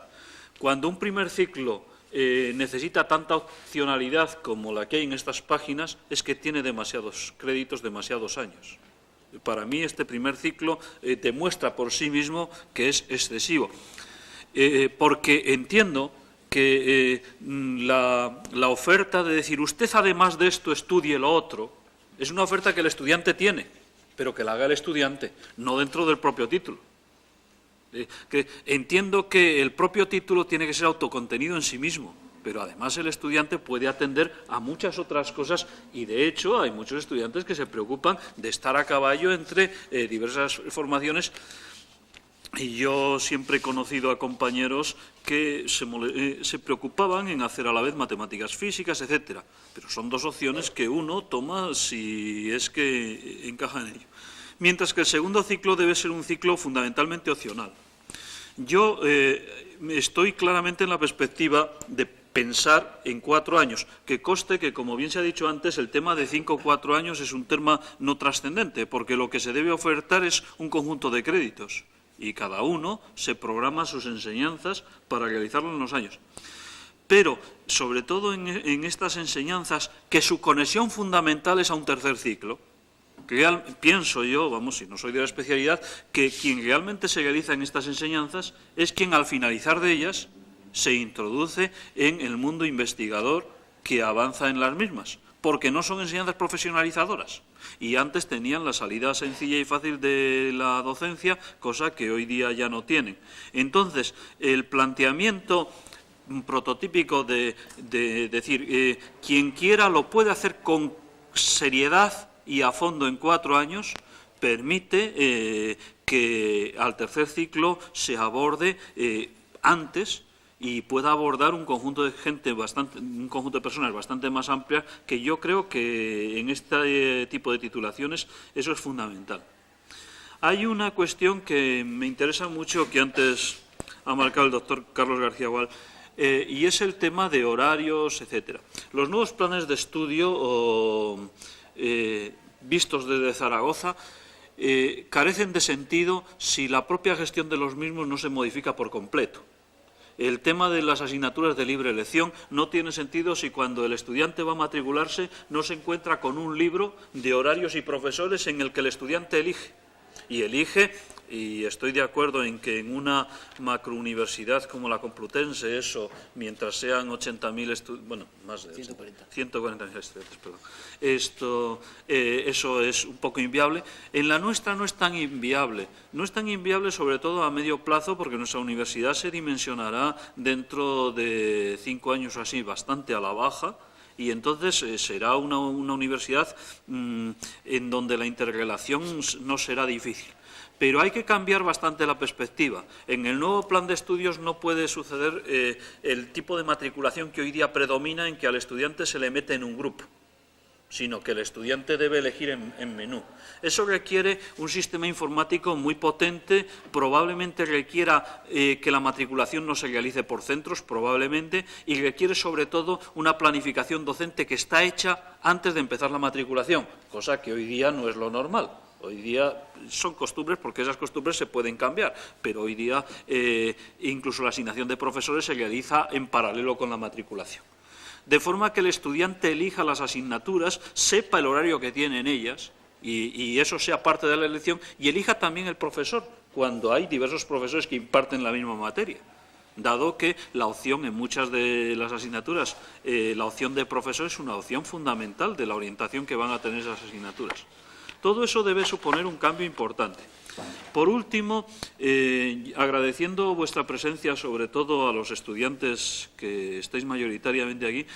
Cuando un primer ciclo necesita tanta opcionalidad como la que hay en estas páginas, es que tiene demasiados créditos, demasiados años. Para mí este primer ciclo demuestra por sí mismo que es excesivo. Porque entiendo que la oferta de decir usted además de esto estudie lo otro es una oferta que el estudiante tiene, pero que la haga el estudiante, no dentro del propio título. Que entiendo que el propio título tiene que ser autocontenido en sí mismo, pero además el estudiante puede atender a muchas otras cosas, y de hecho hay muchos estudiantes que se preocupan de estar a caballo entre diversas formaciones. Y yo siempre he conocido a compañeros que se preocupaban en hacer a la vez matemáticas, físicas, etcétera. Pero son dos opciones que uno toma si es que encaja en ello. Mientras que el segundo ciclo debe ser un ciclo fundamentalmente opcional. Yo estoy claramente en la perspectiva de pensar en 4 años, que conste que, como bien se ha dicho antes, el tema de 5 o 4 años es un tema no trascendente, porque lo que se debe ofertar es un conjunto de créditos. Y cada uno se programa sus enseñanzas para realizarlo en los años. Pero, sobre todo en estas enseñanzas, que su conexión fundamental es a un tercer ciclo. Pienso yo, si no soy de la especialidad, que quien realmente se realiza en estas enseñanzas es quien al finalizar de ellas se introduce en el mundo investigador que avanza en las mismas, porque no son enseñanzas profesionalizadoras. Y antes tenían la salida sencilla y fácil de la docencia, cosa que hoy día ya no tienen. Entonces, el planteamiento prototípico de decir quien quiera lo puede hacer con seriedad y a fondo en 4 años, permite que al tercer ciclo se aborde antes y pueda abordar un conjunto de gente un conjunto de personas bastante más amplia, que yo creo que en este tipo de titulaciones eso es fundamental. Hay una cuestión que me interesa mucho, que antes ha marcado el doctor Carlos García Gual, y es el tema de horarios, etcétera. Los nuevos planes de estudio vistos desde Zaragoza carecen de sentido si la propia gestión de los mismos no se modifica por completo. El tema de las asignaturas de libre elección no tiene sentido si cuando el estudiante va a matricularse no se encuentra con un libro de horarios y profesores en el que el estudiante elige. Y estoy de acuerdo en que en una macrouniversidad como la Complutense, eso, mientras sean 80.000 estudiantes, bueno, más de 140.000 estudiantes, perdón, eso es un poco inviable. En la nuestra no es tan inviable. No es tan inviable sobre todo a medio plazo, porque nuestra universidad se dimensionará dentro de 5 años o así, bastante a la baja, y entonces será una universidad en donde la interrelación no será difícil. Pero hay que cambiar bastante la perspectiva. En el nuevo plan de estudios no puede suceder el tipo de matriculación que hoy día predomina, en que al estudiante se le mete en un grupo, sino que el estudiante debe elegir en menú. Eso requiere un sistema informático muy potente, probablemente requiera que la matriculación no se realice por centros, probablemente, y requiere sobre todo una planificación docente que está hecha antes de empezar la matriculación, cosa que hoy día no es lo normal. Hoy día son costumbres, porque esas costumbres se pueden cambiar, pero hoy día incluso la asignación de profesores se realiza en paralelo con la matriculación. De forma que el estudiante elija las asignaturas, sepa el horario que tiene en ellas, y eso sea parte de la elección, y elija también el profesor, cuando hay diversos profesores que imparten la misma materia, dado que la opción en muchas de las asignaturas, la opción de profesor es una opción fundamental de la orientación que van a tener esas asignaturas. Todo eso debe suponer un cambio importante. Por último, agradeciendo vuestra presencia, sobre todo a los estudiantes que estáis mayoritariamente aquí,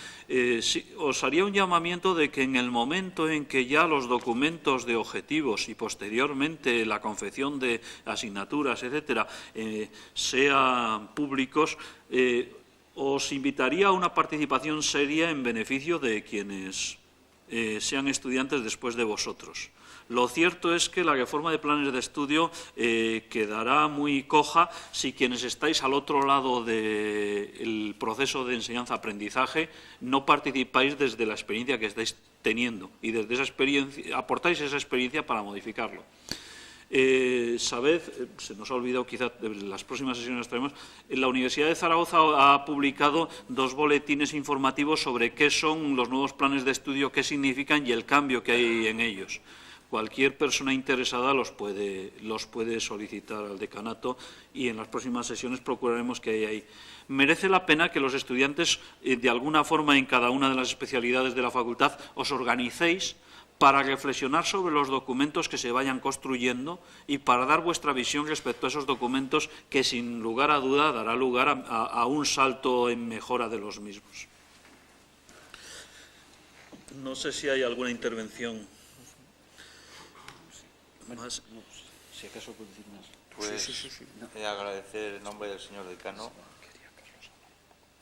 os haría un llamamiento de que en el momento en que ya los documentos de objetivos y posteriormente la confección de asignaturas, etcétera, sean públicos, os invitaría a una participación seria en beneficio de quienes sean estudiantes después de vosotros. Lo cierto es que la reforma de planes de estudio quedará muy coja si quienes estáis al otro lado del proceso de enseñanza-aprendizaje no participáis desde la experiencia que estáis teniendo y desde esa experiencia aportáis esa experiencia para modificarlo. Sabed, se nos ha olvidado quizá, en las próximas sesiones traemos, la Universidad de Zaragoza ha publicado 2 boletines informativos sobre qué son los nuevos planes de estudio, qué significan y el cambio que hay en ellos. Cualquier persona interesada los puede solicitar al decanato y en las próximas sesiones procuraremos que haya ahí. Merece la pena que los estudiantes, de alguna forma en cada una de las especialidades de la facultad, os organicéis para reflexionar sobre los documentos que se vayan construyendo y para dar vuestra visión respecto a esos documentos que, sin lugar a duda, dará lugar a un salto en mejora de los mismos. No sé si hay alguna intervención más. Si acaso puedo decir más. Pues Sí. No. agradecer en nombre del señor decano.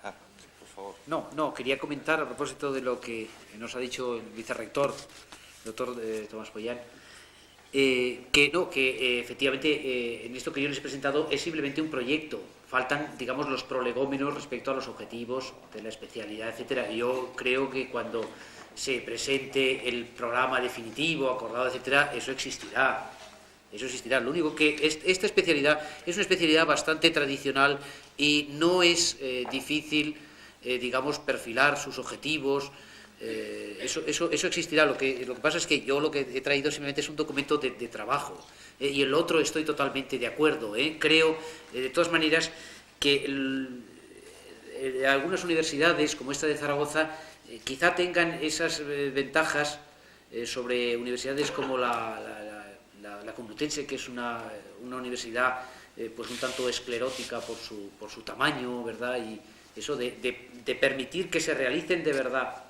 Por favor. No, quería comentar a propósito de lo que nos ha dicho el vicerrector, el doctor Tomás Pollán, que efectivamente en esto que yo les he presentado es simplemente un proyecto. Faltan, digamos, los prolegómenos respecto a los objetivos de la especialidad, etcétera. Yo creo que cuando se presente el programa definitivo, acordado, etcétera, eso existirá. Lo único que esta especialidad es una especialidad bastante tradicional y no es difícil, digamos, perfilar sus objetivos. Eso existirá. Lo que pasa es que yo lo que he traído simplemente es un documento de trabajo. Y el otro estoy totalmente de acuerdo. Creo, de todas maneras, que algunas universidades, como esta de Zaragoza, quizá tengan esas ventajas sobre universidades como la Complutense, que es una universidad pues un tanto esclerótica por su tamaño, ¿verdad? Y eso de permitir que se realicen de verdad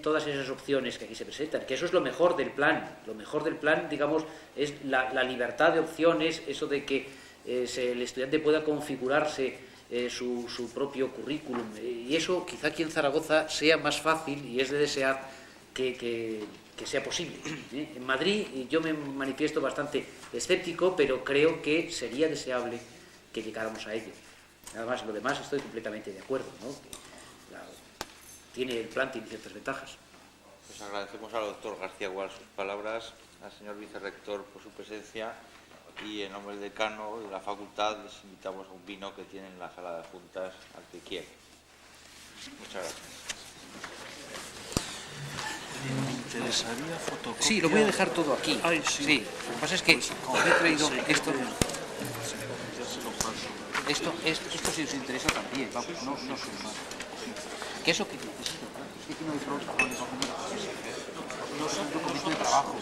todas esas opciones que aquí se presentan, que eso es lo mejor del plan. Lo mejor del plan, digamos, es la libertad de opciones, eso de que el estudiante pueda configurarse su propio currículum. Y eso quizá aquí en Zaragoza sea más fácil y es de desear que sea posible. En Madrid yo me manifiesto bastante escéptico, pero creo que sería deseable que llegáramos a ello. Además, lo demás estoy completamente de acuerdo, ¿no? El plan tiene ciertas ventajas. Pues agradecemos al doctor García Gual sus palabras, al señor vicerrector por su presencia y en nombre del decano de la facultad les invitamos a un vino que tienen en la sala de juntas al que quiera. Muchas gracias. Me interesaría fotocopiar. Sí, lo voy a dejar todo aquí. Ay, sí. Sí, lo que pasa es que como he traído esto... Ya se lo paso. Esto si os interesa también, vamos, no soy más. ¿Qué es lo que necesito? Es que aquí no hay problema. No es un documento de trabajo.